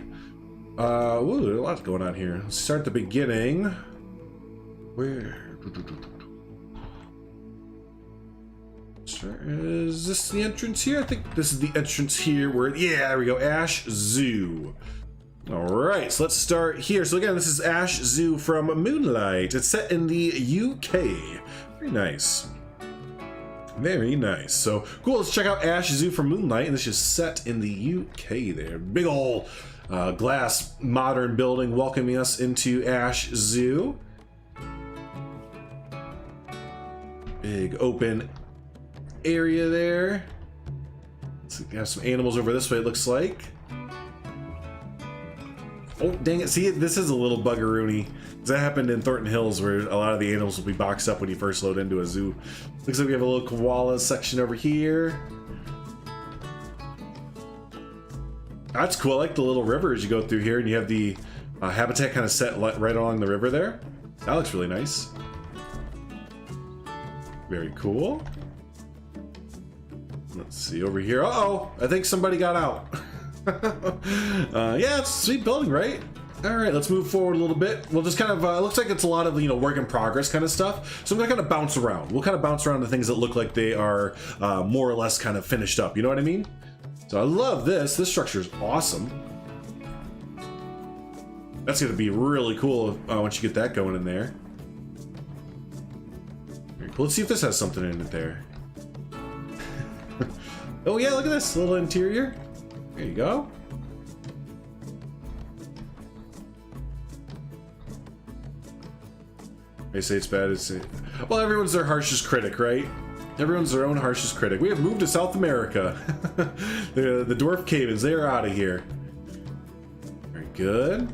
ooh, there's a lot going on here. Let's start at the beginning. Where is this the entrance here? I think this is the entrance here where, yeah, there we go, Ash Zoo. All right, so let's start here. So again, this is Ash Zoo from Moonlight. It's set in the UK. Very nice. Very nice. So cool, let's check out Ash Zoo from Moonlight, and this is set in the UK there. Big ol' glass modern building welcoming us into Ash Zoo. Big open area there. Let's have some animals over this way, it looks like. Oh, dang it. See, this is a little buggeroony. That happened in Thornton Hills, where a lot of the animals will be boxed up when you first load into a zoo. Looks like we have a little koala section over here. That's cool. I like the little river as you go through here, and you have the habitat kind of set right along the river there. That looks really nice. Very cool. Let's see over here. Uh-oh, I think somebody got out. Yeah, it's a sweet building, right? All right, let's move forward a little bit. We'll just kind of, it looks like it's a lot of, you know, work in progress kind of stuff. So I'm gonna kind of bounce around. We'll kind of bounce around to things that look like they are more or less kind of finished up. You know what I mean? So I love this. This structure is awesome. That's gonna be really cool once you get that going in there. Very cool. Let's see if this has something in it there. Oh yeah, look at this little interior. There you go. They say it's bad. Well, everyone's their harshest critic, right? Everyone's their own harshest critic. We have moved to South America. the dwarf cave-ins, they are out of here. Very good.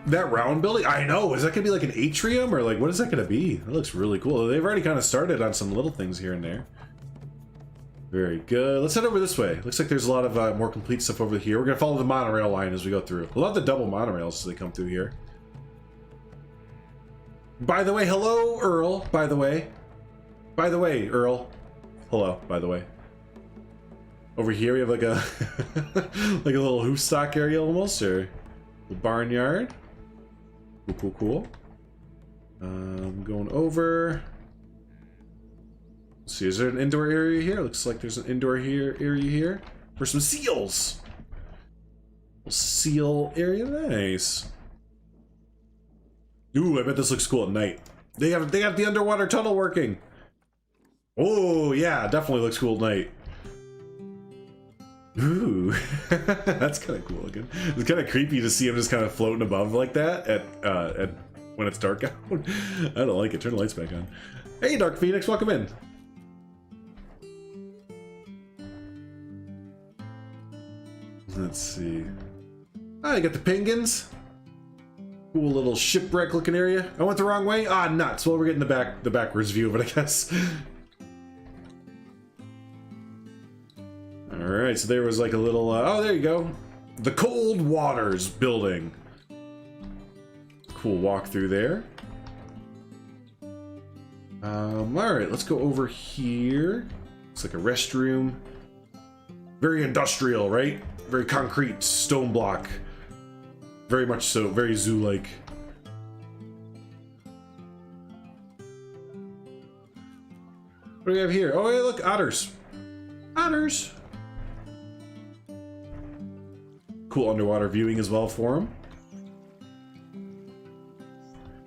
That round building? I know. Is that gonna be like an atrium or like what is that gonna be? That looks really cool. They've already kind of started on some little things here and there. Very good. Let's head over this way. Looks like there's a lot of more complete stuff over here. We're gonna follow the monorail line as we go through. I love the double monorails as they come through here. By the way, hello, Earl. By the way, Earl. Hello. By the way. Over here we have like a like a little hoof stock area almost, or the barnyard. Cool. Going over. Let's see, is there an indoor area here? Looks like there's an indoor area here for some seals. Seal area, nice. Ooh, I bet this looks cool at night. They got the underwater tunnel working. Oh yeah, definitely looks cool at night. Ooh, that's kind of cool looking. It's kind of creepy to see him just kind of floating above like that at when it's dark out. I don't like it. Turn the lights back on. Hey, Dark Phoenix, welcome in. Let's see. Ah, you got the penguins. Cool little shipwreck looking area. I went the wrong way. Ah, nuts. Well, we're getting the backwards view of it, I guess. All right, so there was like a little. Oh, there you go. The Cold Waters building. Cool walk through there. All right, let's go over here. It's like a restroom. Very industrial, right? Very concrete stone block. Very much so, very zoo-like. What do we have here? Oh, hey, look, otters. Otters. Cool underwater viewing as well for them.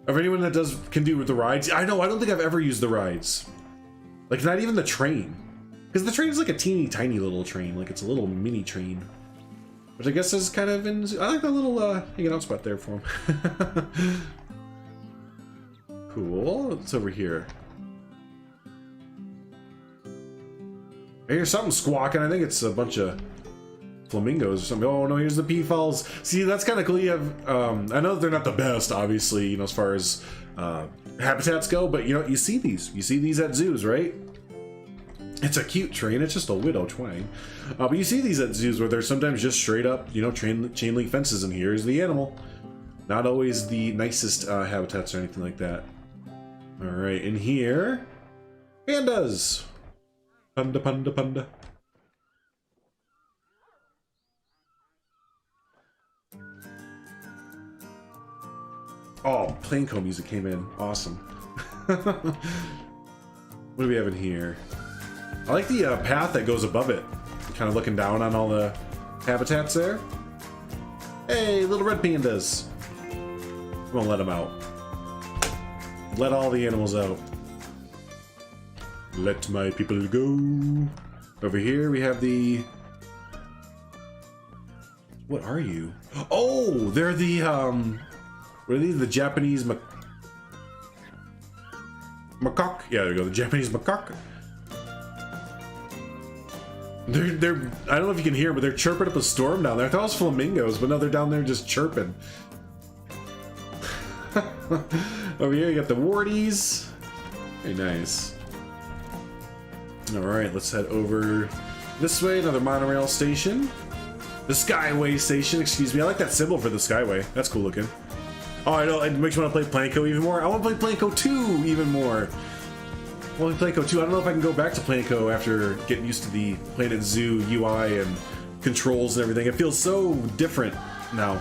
Of anyone that can do with the rides, I know, I don't think I've ever used the rides. Like, not even the train. Because the train is like a teeny tiny little train, like it's a little mini train. Which I guess is kind of in... I like that little hanging out spot there for him. Cool. What's over here? I hear something squawking. I think it's a bunch of flamingos or something. Oh no, here's the peafowls. See, that's kind of cool. You have... I know that they're not the best, obviously, you know, as far as habitats go, but you know, you see these. You see these at zoos, right? It's a cute train. It's just a widow twang. But you see these at zoos where there's sometimes just straight up, you know, chain link fences, and here's the animal. Not always the nicest habitats or anything like that. All right, in here, pandas. Panda. Oh, Planco music came in. Awesome. What do we have in here? I like the path that goes above it. Kind of looking down on all the habitats there. Hey, little red pandas. I'm gonna let them out. Let all the animals out. Let my people go. Over here we have the... What are you? Oh, they're the, what are these? The Japanese macaque? Yeah, there we go. The Japanese macaque. They're I don't know if you can hear, but they're chirping up a storm down there. I thought it was flamingos, but no, they're down there just chirping. Over here you got the warties. Very nice. Alright, let's head over this way. Another monorail station. The Skyway station, excuse me. I like that symbol for the Skyway. That's cool looking. Oh, I know, it makes me want to play Planco even more. I want to play Planco 2 even more. I want to play Planco 2. I don't know if I can go back to Planco after getting used to the Planet Zoo UI and controls and everything. It feels so different now.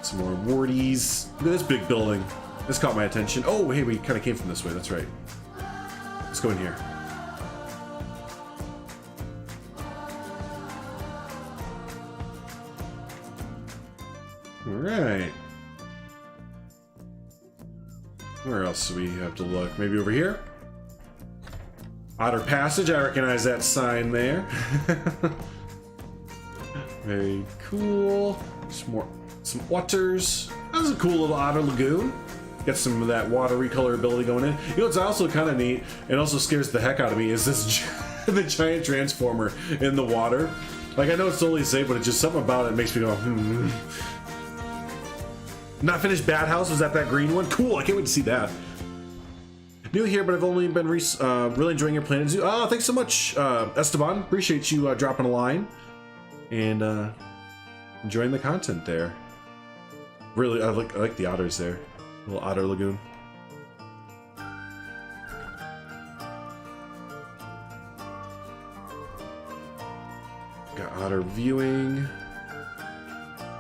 Some more warties. Look at this big building. This caught my attention. Oh, hey, we kind of came from this way. That's right. Let's go in here. All right. Where else do we have to look? Maybe over here? Otter Passage, I recognize that sign there. Very cool. Some otters. That was a cool little otter lagoon. Get some of that watery colorability going in. You know what's also kind of neat, and also scares the heck out of me, is this the giant transformer in the water. Like, I know it's totally safe, but it's just something about it makes me go, hmm. Not finished Bad House, was that green one? Cool, I can't wait to see that. New here, but I've only been really enjoying your Planet Zoo. Oh, thanks so much, Esteban. Appreciate you dropping a line and enjoying the content there. Really, I like the otters there. Little otter lagoon. Got otter viewing.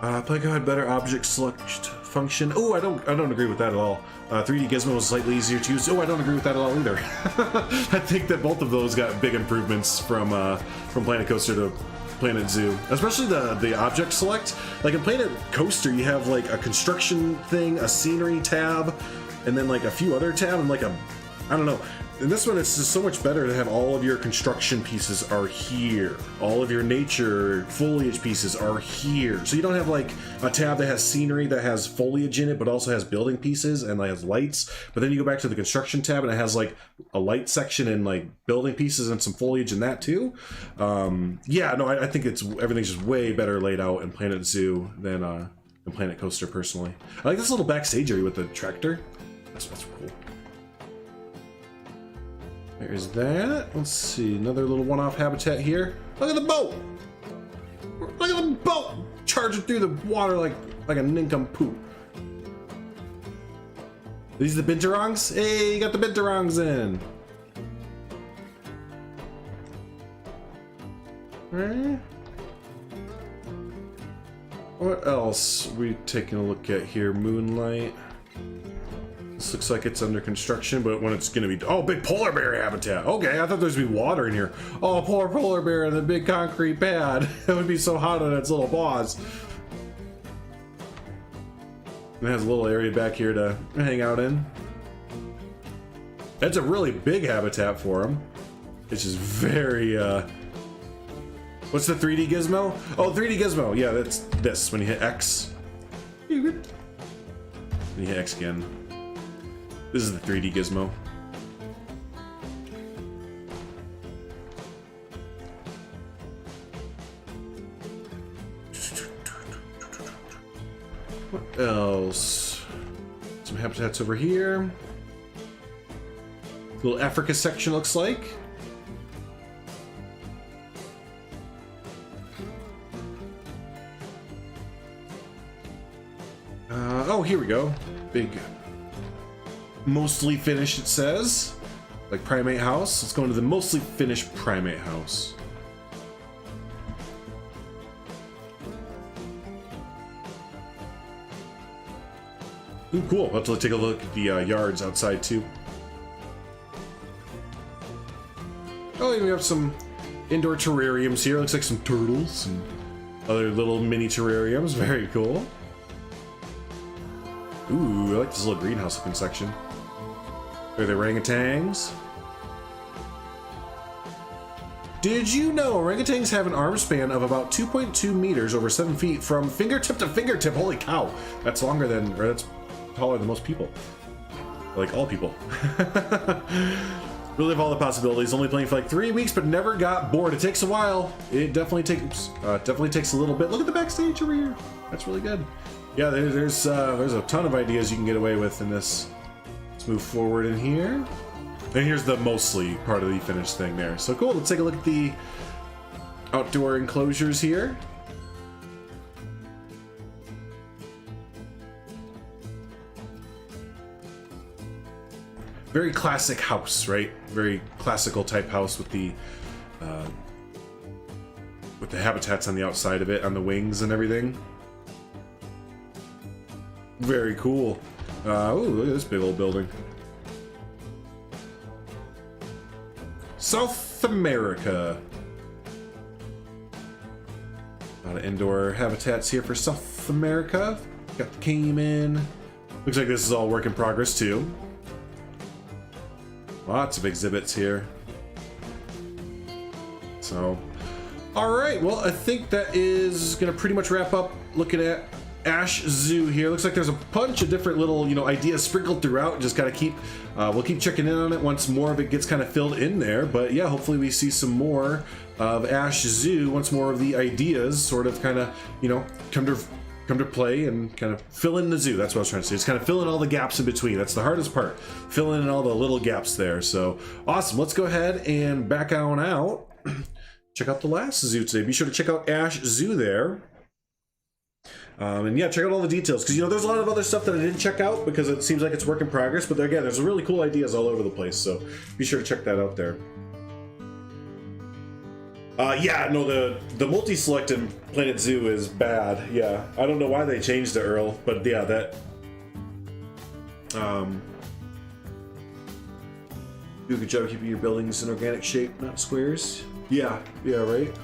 Playco had better object select function. Oh, I don't agree with that at all. 3D Gizmo was slightly easier to use. Oh, I don't agree with that at all either. I think that both of those got big improvements from Planet Coaster to Planet Zoo, especially the object select. Like in Planet Coaster, you have like a construction thing, a scenery tab, and then like a few other tabs, and like I don't know. In this one, it's just so much better to have all of your construction pieces are here. All of your nature foliage pieces are here. So you don't have like a tab that has scenery that has foliage in it, but also has building pieces and like has lights. But then you go back to the construction tab and it has like a light section and like building pieces and some foliage in that too. Yeah, no, I think everything's just way better laid out in Planet Zoo than Planet Coaster personally. I like this little backstage area with the tractor. That's cool. There's that. Let's see, another little one-off habitat here. Look at the boat! Look at the boat! Charging through the water like a nincompoop. These are the binturongs? Hey, you got the binturongs in! Right. What else are we taking a look at here? Moonlight. This looks like it's under construction, but when it's gonna be... Oh, big polar bear habitat. Okay, I thought there was gonna be water in here. Oh, poor polar bear in the big concrete pad. It would be so hot on its little paws. It has a little area back here to hang out in. That's a really big habitat for him. It's just very, What's the 3D gizmo? Oh, 3D gizmo. Yeah, that's this. When you hit X. When you hit X again. This is the 3D gizmo. What else? Some habitats over here. Little Africa section looks like. Oh, here we go. Big. Mostly finished, it says. Like Primate House. Let's go into the mostly finished Primate House. Ooh, cool. I'll have to take a look at the yards outside too. Oh, and we have some indoor terrariums here. Looks like some turtles and other little mini terrariums. Very cool. Ooh, I like this little greenhouse looking section. There are the orangutans. Did you know orangutans have an arm span of about 2.2 meters over 7 feet from fingertip to fingertip? Holy cow. That's longer than, or that's taller than most people. Like all people. Relive all the possibilities. Only playing for like 3 weeks, but never got bored. It takes a while. It definitely takes a little bit. Look at the backstage over here. That's really good. Yeah, there's a ton of ideas you can get away with in this. Let's move forward in here. And here's the mostly part of the finished thing there. So cool, let's take a look at the outdoor enclosures here. Very classic house, right? Very classical type house with the habitats on the outside of it, on the wings and everything. Very cool. Oh, look at this big old building. South America. A lot of indoor habitats here for South America. Got the cayman. Looks like this is all work in progress too. Lots of exhibits here. So, all right, well, I think that is gonna pretty much wrap up looking at Ash Zoo here. Looks like there's a bunch of different little, you know, ideas sprinkled throughout. Just gotta keep, we'll keep checking in on it once more of it gets kind of filled in there. But yeah, hopefully we see some more of Ash Zoo once more of the ideas sort of kind of, you know, come to play and kind of fill in the zoo. That's what I was trying to say. It's kind of fill in all the gaps in between. That's the hardest part. Fill in all the little gaps there. So awesome. Let's go ahead and back on out. Check out the last zoo today. Be sure to check out Ash Zoo there. And yeah, check out all the details, because, you know, there's a lot of other stuff that I didn't check out because it seems like it's work in progress. But again, there's really cool ideas all over the place. So be sure to check that out there. Yeah, no, the multi-select in Planet Zoo is bad. Yeah, I don't know why they changed it, Earl, but yeah, that do a good job keeping your buildings in organic shape, not squares. Yeah, right.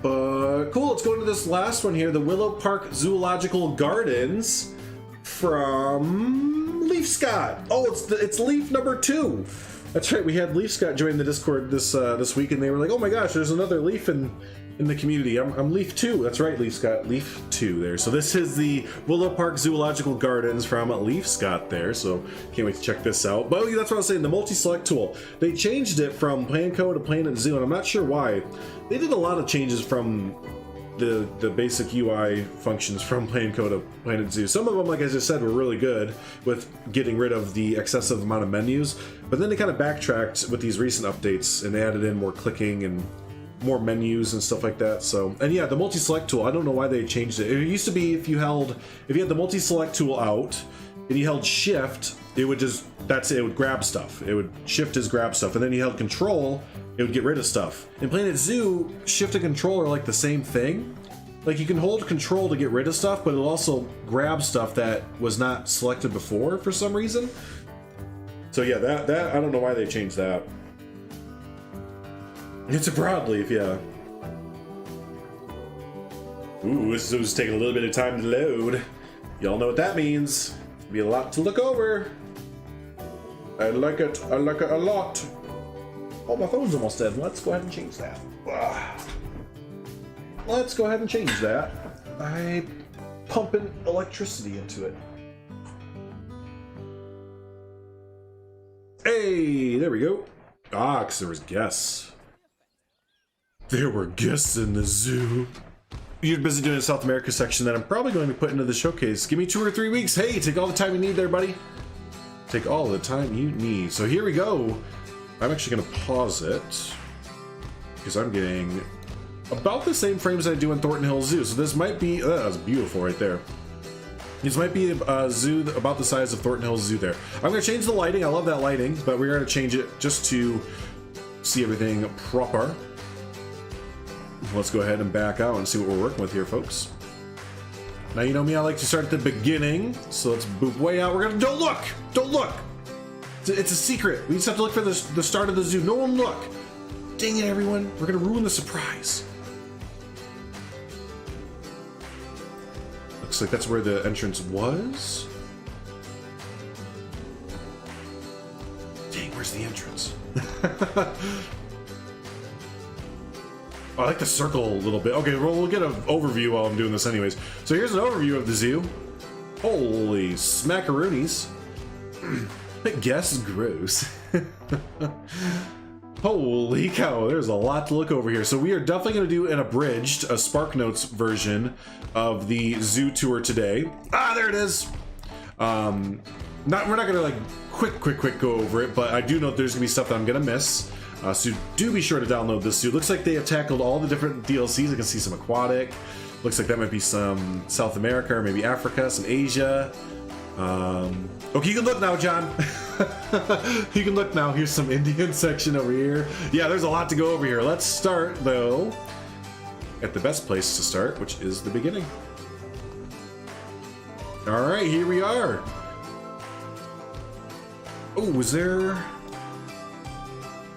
But cool, let's go into this last one here, the Willow Park Zoological Gardens from Leaf Scott. Oh, it's Leaf number 2. That's right, we had Leaf Scott join the Discord this week, and they were like, "Oh my gosh, there's another Leaf in the community. I'm Leaf 2." That's right, Leaf Scott, Leaf 2 there. So this is the Willow Park Zoological Gardens from Leaf Scott there. So can't wait to check this out. But that's what I was saying. The multi-select tool, they changed it from Planco to Planet Zoo, and I'm not sure why. They did a lot of changes from the basic UI functions from Planco to Planet Zoo. Some of them, like I just said, were really good with getting rid of the excessive amount of menus, but then they kind of backtracked with these recent updates and they added in more clicking and more menus and stuff like that. So, and yeah, the multi-select tool, I don't know why they changed it. It used to be if you had the multi-select tool out and you held shift, it would just, it would grab stuff. It would shift as grab stuff, and then you held control, it would get rid of stuff. In Planet Zoo, shift and control are like the same thing. Like, you can hold control to get rid of stuff, but it'll also grab stuff that was not selected before for some reason. So yeah, that I don't know why they changed that. It's a broadleaf, yeah. Ooh, this zoo's taking a little bit of time to load. Y'all know what that means. It'll be a lot to look over. I like it a lot. Oh, my phone's almost dead. Let's go ahead and change that. Let's go ahead and change that by pumping electricity into it. Hey, there we go. Ah, because there was guests. There were guests in the zoo. You're busy doing a South America section that I'm probably going to put into the showcase. Give me 2 or 3 weeks. Hey, take all the time you need there, buddy. Take all the time you need. So here we go. I'm actually going to pause it because I'm getting about the same frames I do in Thornton Hills Zoo. So this might be, that was beautiful right there. This might be a zoo about the size of Thornton Hills Zoo there. I'm going to change the lighting. I love that lighting, but we're going to change it just to see everything proper. Let's go ahead and back out and see what we're working with here, folks. Now, you know me, I like to start at the beginning. So let's boop way out. We're going to, don't look. It's a secret. We just have to look for the start of the zoo. No one look. Dang it, everyone. We're going to ruin the surprise. Looks like that's where the entrance was. Dang, where's the entrance? Oh, I like the circle a little bit. Okay, well, we'll get an overview while I'm doing this anyways. So here's an overview of the zoo. Holy smackaroonies. Guess gross. Holy cow, there's a lot to look over here. So we are definitely going to do an abridged, a Spark Notes version of the zoo tour today. Ah, there it is. We're not going to like quick go over it, but I do know there's going to be stuff that I'm going to miss. So do be sure to download this zoo. Looks like they have tackled all the different DLCs. I can see some aquatic. Looks like that might be some South America or maybe Africa, some Asia. Okay, you can look now, John. You can look now. Here's some Indian section over here. Yeah, there's a lot to go over here. Let's start, though, at the best place to start, which is the beginning. All right, here we are. Oh, was there...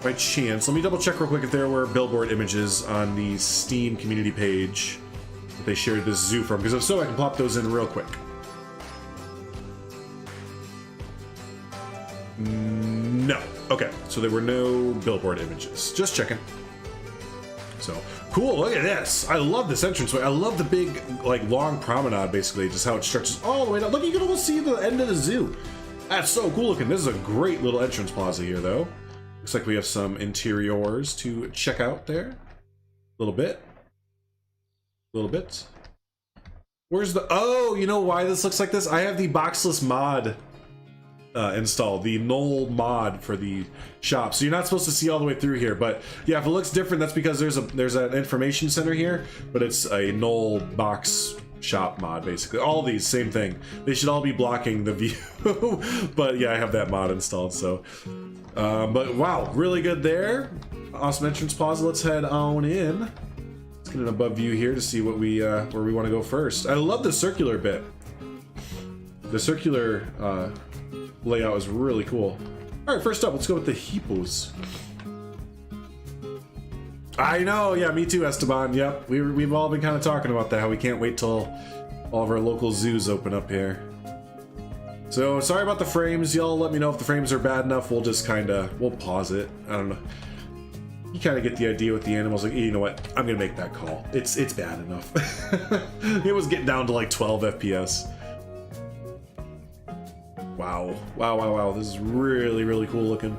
By chance, let me double check real quick if there were Billboard images on the Steam community page that they shared this zoo from, because if so, I can plop those in real quick. No. Okay, so there were no billboard images. Just checking. So, cool, look at this. I love this entranceway. I love the big, like, long promenade, basically, just how it stretches all the way down. Look, you can almost see the end of the zoo. That's so cool looking. This is a great little entrance plaza here, though. Looks like we have some interiors to check out there. A little bit. A little bit. Where's the... Oh, you know why this looks like this? I have the boxless mod installed, the null mod for the shop. So you're not supposed to see all the way through here, but yeah, if it looks different, that's because there's an information center here, but it's a null box shop mod, basically. All these, same thing. They should all be blocking the view, but yeah, I have that mod installed, so. But wow, really good there. Awesome entrance plaza. Let's head on in. Let's get an above view here to see what we where we want to go first. I love the circular bit. The circular layout is really cool. All right, first up, let's go with the hippos. I know, yeah, me too, Esteban. Yep, we've all been kind of talking about that, how we can't wait till all of our local zoos open up here. So sorry about the frames. Y'all let me know if the frames are bad enough. We'll just we'll pause it. I don't know. You kind of get the idea with the animals. Like, you know what? I'm gonna make that call. It's bad enough. It was getting down to like 12 FPS. Wow. Wow, wow, wow. This is really, really cool looking.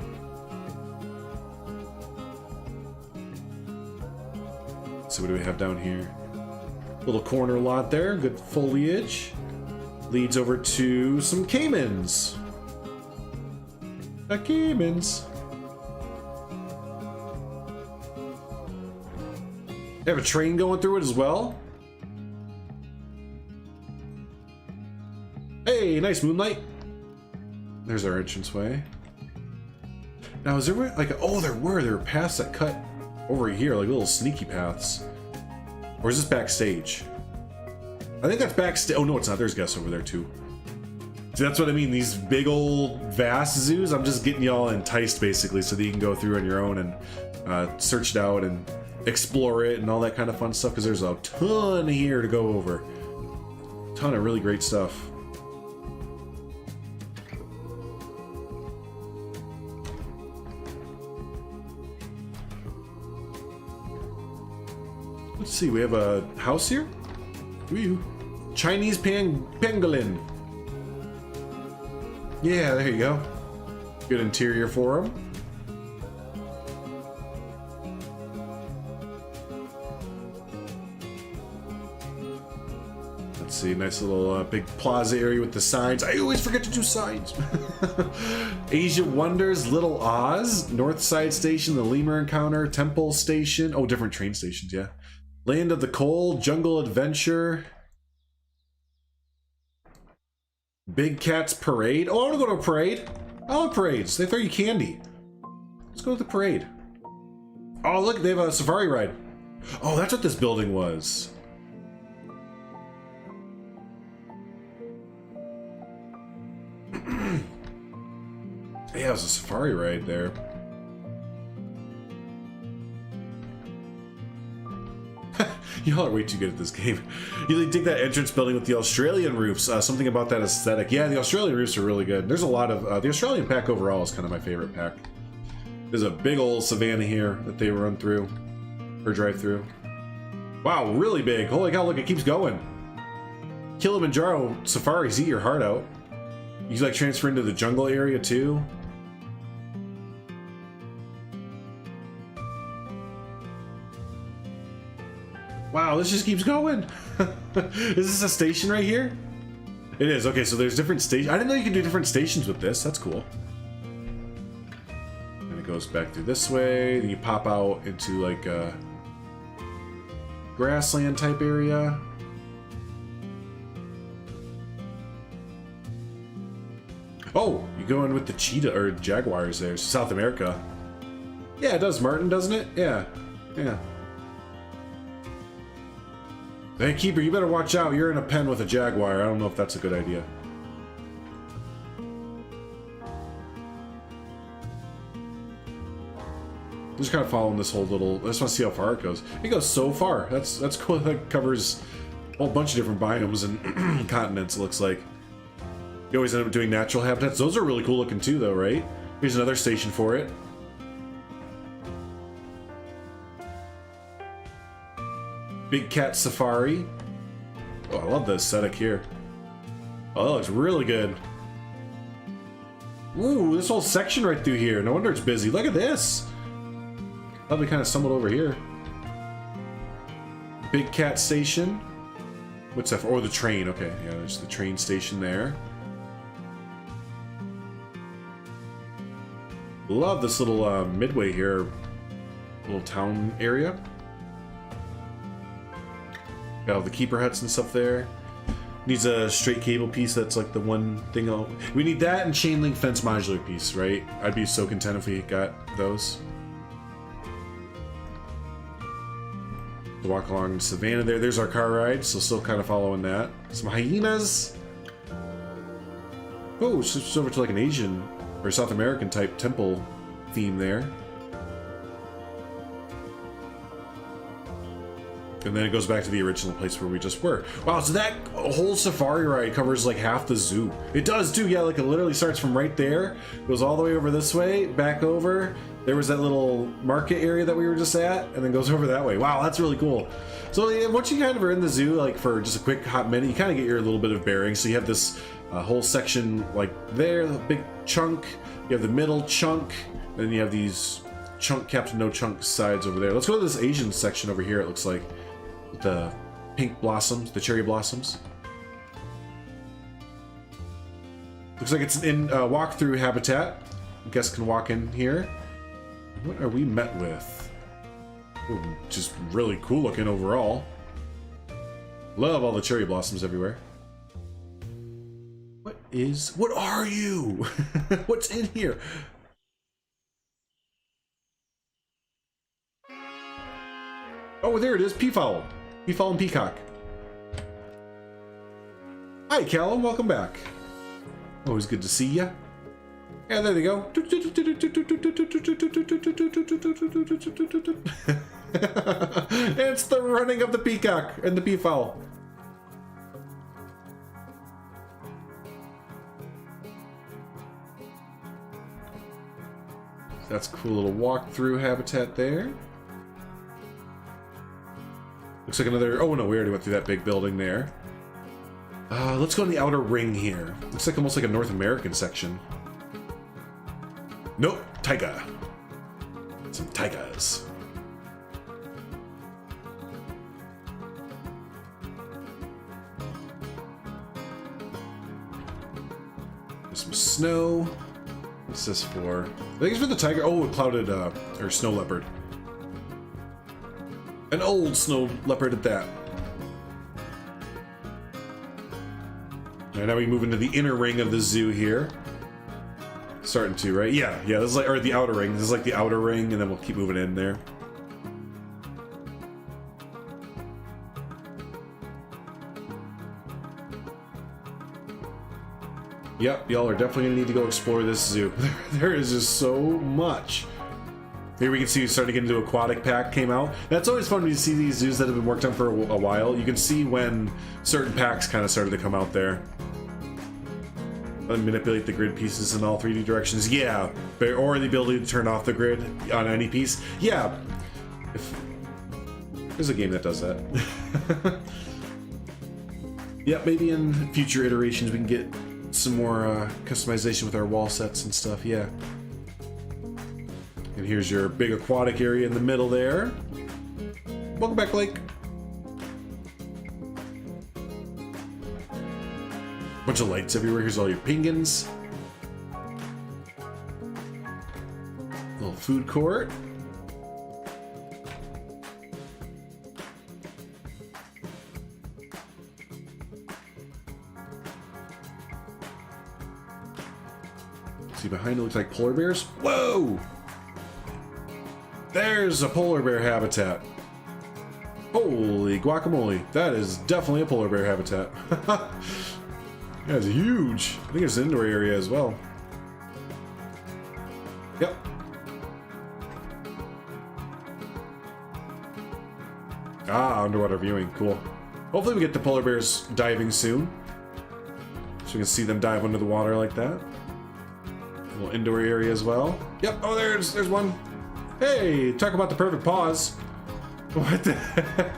So what do we have down here? Little corner lot there. Good foliage. Leads over to some caimans. Caimans. They have a train going through it as well. Hey, nice moonlight. There's our entranceway. Now, is there like there were paths that cut over here, like little sneaky paths. Or is this backstage? I think that's backstage. Oh no, it's not. There's guests over there too. See, that's what I mean. These big old vast zoos. I'm just getting y'all enticed basically, so that you can go through on your own and search it out and explore it and all that kind of fun stuff. Because there's a ton here to go over. A ton of really great stuff. Let's see, we have a house here. Woo. Chinese pangolin. Yeah, there you go. Good interior for them. Let's see, nice little big plaza area with the signs. I always forget to do signs. Asia Wonders, Little Oz, North Side Station, the Lemur Encounter, Temple Station. Oh, different train stations, yeah. Land of the Cold, Jungle Adventure, Big Cat's Parade. Oh, I want to go to a parade. I love parades. They throw you candy. Let's go to the parade. Oh, look, they have a safari ride. Oh, that's what this building was. Yeah, it was a safari ride there. Y'all are way too good at this game. You really dig that entrance building with the Australian roofs. Something about that aesthetic. Yeah, the Australian roofs are really good. There's a lot of... the Australian pack overall is kind of my favorite pack. There's a big old savanna here that they run through. Or drive through. Wow, really big. Holy cow, look, it keeps going. Kilimanjaro safaris eat your heart out. You like transfer into the jungle area too. Wow, this just keeps going. Is this a station right here? It is. Okay, so there's different stations. I didn't know you could do different stations with this. That's cool. And it goes back through this way. Then you pop out into like a grassland type area. Oh, you go in with the cheetah or jaguars there. South America. Yeah, it does, Martin, doesn't it? Yeah. Yeah. Hey, Keeper, you better watch out. You're in a pen with a jaguar. I don't know if that's a good idea. Just kind of following this whole little... I just want to see how far it goes. It goes so far. That's cool. That covers a whole bunch of different biomes and continents, it looks like. You always end up doing natural habitats. Those are really cool looking too, though, right? Here's another station for it. Big Cat Safari. Oh, I love the aesthetic here. Oh, that looks really good. Ooh, this whole section right through here. No wonder it's busy. Look at this. Thought we kind of stumbled over here. Big Cat Station. What's that for? Oh, the train. Okay, yeah, there's the train station there. Love this little midway here. Little town area. Got all the keeper huts and stuff there. Needs a straight cable piece. That's like the one thing we need, that and chain link fence modular piece, right? I'd be so content if we got those. Walk along the savannah there. There's our car ride, so still kind of following that. Some hyenas. Oh, switched over to like an Asian or South American type temple theme there. And then it goes back to the original place where we just were. Wow, so that whole safari ride covers like half the zoo. It does too, yeah, like it literally starts from right there, goes all the way over this way, back over. There was that little market area that we were just at, and then goes over that way. Wow, that's really cool. So yeah, once you kind of are in the zoo, like for just a quick hot minute, you kind of get your little bit of bearings. So you have this whole section like there, the big chunk. You have the middle chunk, and then you have these chunk capped no chunk sides over there. Let's go to this Asian section over here, it looks like. With the pink blossoms, the cherry blossoms. Looks like it's in walk-through habitat. Guests can walk in here. What are we met with? Ooh, just really cool looking overall. Love all the cherry blossoms everywhere. What are you? What's in here? Oh, there it is, peafowl. Peafowl and peacock. Hi, Callum, welcome back. Always good to see ya. Yeah, there they go. It's the running of the peacock and the peafowl. That's a cool little walk-through habitat there. Looks like another... Oh no, we already went through that big building there. Let's go in the outer ring here. Looks like almost like a North American section. Nope, taiga. Some taigas. There's some snow. What's this for? I think it's for the tiger. Oh, a clouded, or snow leopard. An old snow leopard at that. Alright, now we move into the inner ring of the zoo here. Starting to, right? Yeah, this is like, or the outer ring. This is like the outer ring, and then we'll keep moving in there. Yep, y'all are definitely gonna need to go explore this zoo. There is just so much. Here we can see starting to get into aquatic pack came out. That's always fun when you see these zoos that have been worked on for a while. You can see when certain packs kind of started to come out there. And manipulate the grid pieces in all 3D directions. Yeah, or the ability to turn off the grid on any piece. Yeah, there's a game that does that. Yeah, maybe in future iterations we can get some more customization with our wall sets and stuff. Yeah. And here's your big aquatic area in the middle there. Welcome back, Lake. Bunch of lights everywhere. Here's all your penguins. Little food court. See behind it looks like polar bears. Whoa! There's a polar bear habitat. Holy guacamole. That is definitely a polar bear habitat. That's huge. I think it's an indoor area as well. Yep. Ah, underwater viewing. Cool. Hopefully we get the polar bears diving soon. So we can see them dive under the water like that. Little indoor area as well. Yep. Oh, there's one. Hey, talk about the perfect pause. What the heck?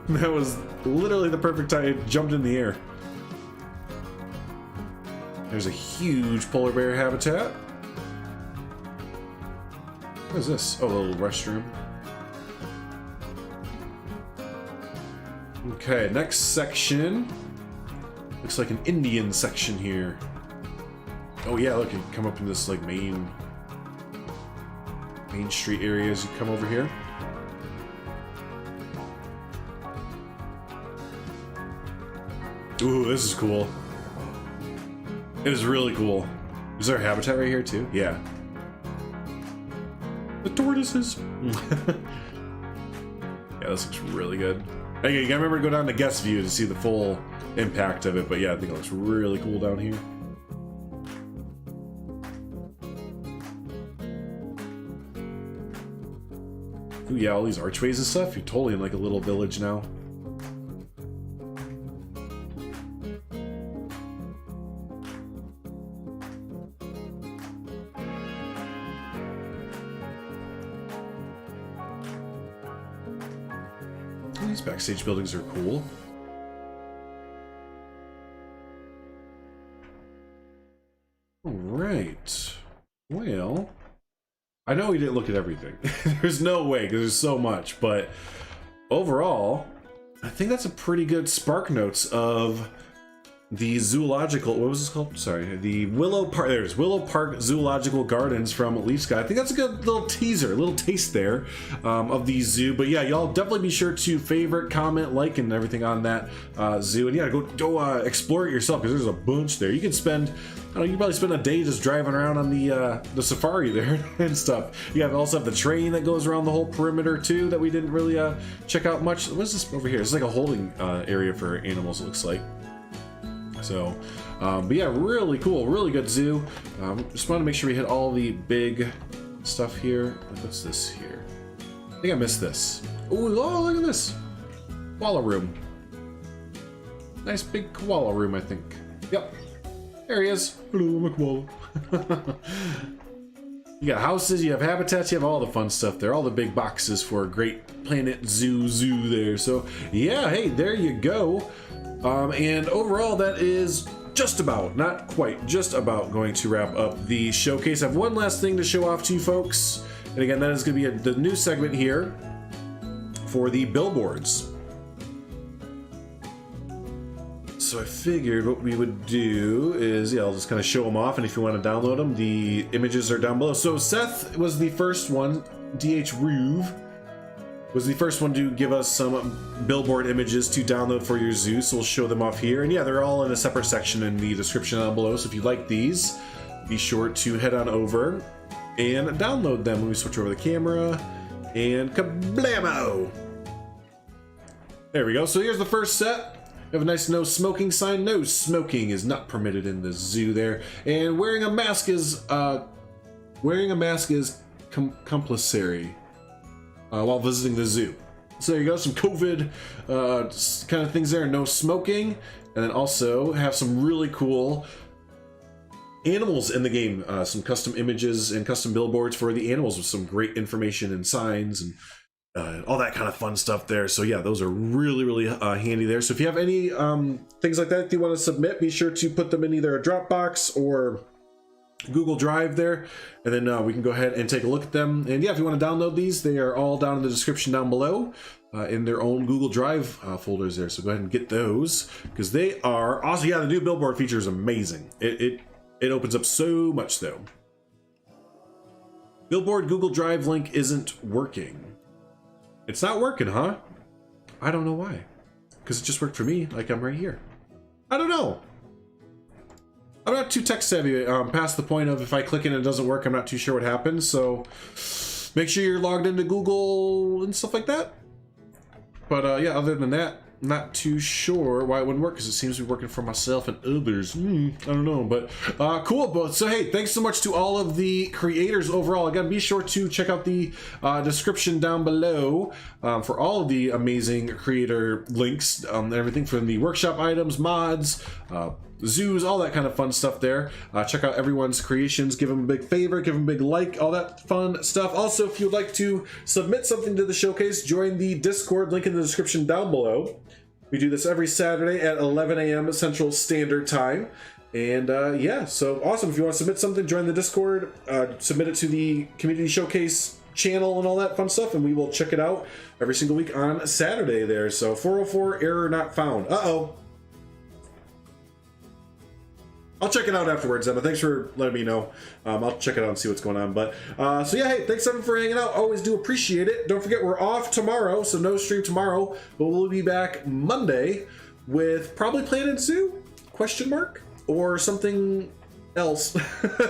That was literally the perfect time. It jumped in the air. There's a huge polar bear habitat. What is this? Oh, a little restroom. Okay, next section. Looks like an Indian section here. Oh yeah, look, you come up in this like main street area as you come over here. Ooh, this is cool. It is really cool. Is there a habitat right here too? Yeah. The tortoises. Yeah, this looks really good. Again, you gotta remember to go down to guest view to see the full impact of it, but yeah, I think it looks really cool down here. Ooh, yeah, all these archways and stuff. You're totally in like a little village now. These backstage buildings are cool. All right. Well, I know we didn't look at everything. There's no way because there's so much, but overall, I think that's a pretty good spark notes of the zoological, what was this called? Sorry, the Willow Park. There's Willow Park Zoological Gardens from Leaf Sky. I think that's a good little teaser, a little taste there of the zoo. But yeah, y'all definitely be sure to favorite, comment, like, and everything on that zoo. And yeah, go explore it yourself because there's a bunch there. You can spend, I don't know, you can probably spend a day just driving around on the safari there and stuff. You also have the train that goes around the whole perimeter too that we didn't really check out much. What's this over here? It's like a holding area for animals, it looks like. So, but yeah, really cool, really good zoo. Just want to make sure we hit all the big stuff here. What's this here? I think I missed this. Ooh, oh, look at this. Koala room. Nice big koala room, I think. Yep. There he is. Hello, I'm a koala. You got houses, you have habitats, you have all the fun stuff there. All the big boxes for a great Planet Zoo there. So, yeah, hey, there you go. And overall, that is just about, not quite, just about going to wrap up the showcase. I have one last thing to show off to you folks. And again, that is going to be the new segment here for the billboards. So I figured what we would do is, yeah, I'll just kind of show them off. And if you want to download them, the images are down below. So Seth was the first one, DH Ruve was the first one to give us some billboard images to download for your zoo, so we'll show them off here. And yeah, they're all in a separate section in the description down below, so if you like these, be sure to head on over and download them. When we switch over the camera, and kablamo! There we go, so here's the first set. We have a nice no smoking sign. No smoking is not permitted in the zoo there. And wearing a mask is compulsory. While visiting the zoo. So there you go, some COVID kind of things there, no smoking, and then also have some really cool animals in the game, some custom images and custom billboards for the animals with some great information and signs and all that kind of fun stuff there. So yeah, those are really handy there. So if you have any things like that you want to submit, be sure to put them in either a Dropbox or Google Drive there, and then we can go ahead and take a look at them. And yeah, if you want to download these, they are all down in the description down below in their own Google Drive folders there. So go ahead and get those because they are awesome. Yeah, the new billboard feature is amazing. It opens up so much though. Billboard Google Drive link isn't working. It's not working, huh? I don't know why. Because it just worked for me, like I'm right here. I don't know. I'm not too tech savvy past the point of if I click it and it doesn't work, I'm not too sure what happens. So make sure you're logged into Google and stuff like that. But yeah, other than that, not too sure why it wouldn't work because it seems to be working for myself and others. I don't know, but cool. But so hey, thanks so much to all of the creators overall. Again, be sure to check out the description down below for all of the amazing creator links, everything from the workshop items, mods, zoos, all that kind of fun stuff there. Check out everyone's creations, give them a big favorite, give them a big like, all that fun stuff. Also, if you'd like to submit something to the showcase, join the Discord, link in the description down below. We do this every Saturday at 11 a.m. Central Standard Time. And yeah, so awesome. If you want to submit something, join the Discord, submit it to the Community Showcase channel and all that fun stuff, and we will check it out every single week on Saturday there. So 404 error not found. Uh-oh. I'll check it out afterwards, Emma. Thanks for letting me know. I'll check it out and see what's going on. But so yeah, hey, thanks everyone for hanging out. Always do appreciate it. Don't forget, we're off tomorrow, so no stream tomorrow, but we'll be back Monday with probably Planet Zoo? Question mark? Or something else.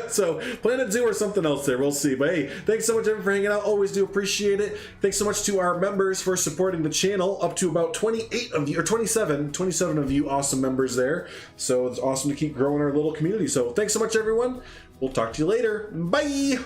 So Planet Zoo or something else there, we'll see. But hey, thanks so much everyone for hanging out. Always do appreciate it. Thanks so much to our members for supporting the channel, up to about 28 of you, or 27 of you awesome members there. So it's awesome to keep growing our little community. So thanks so much everyone. We'll talk to you later. Bye.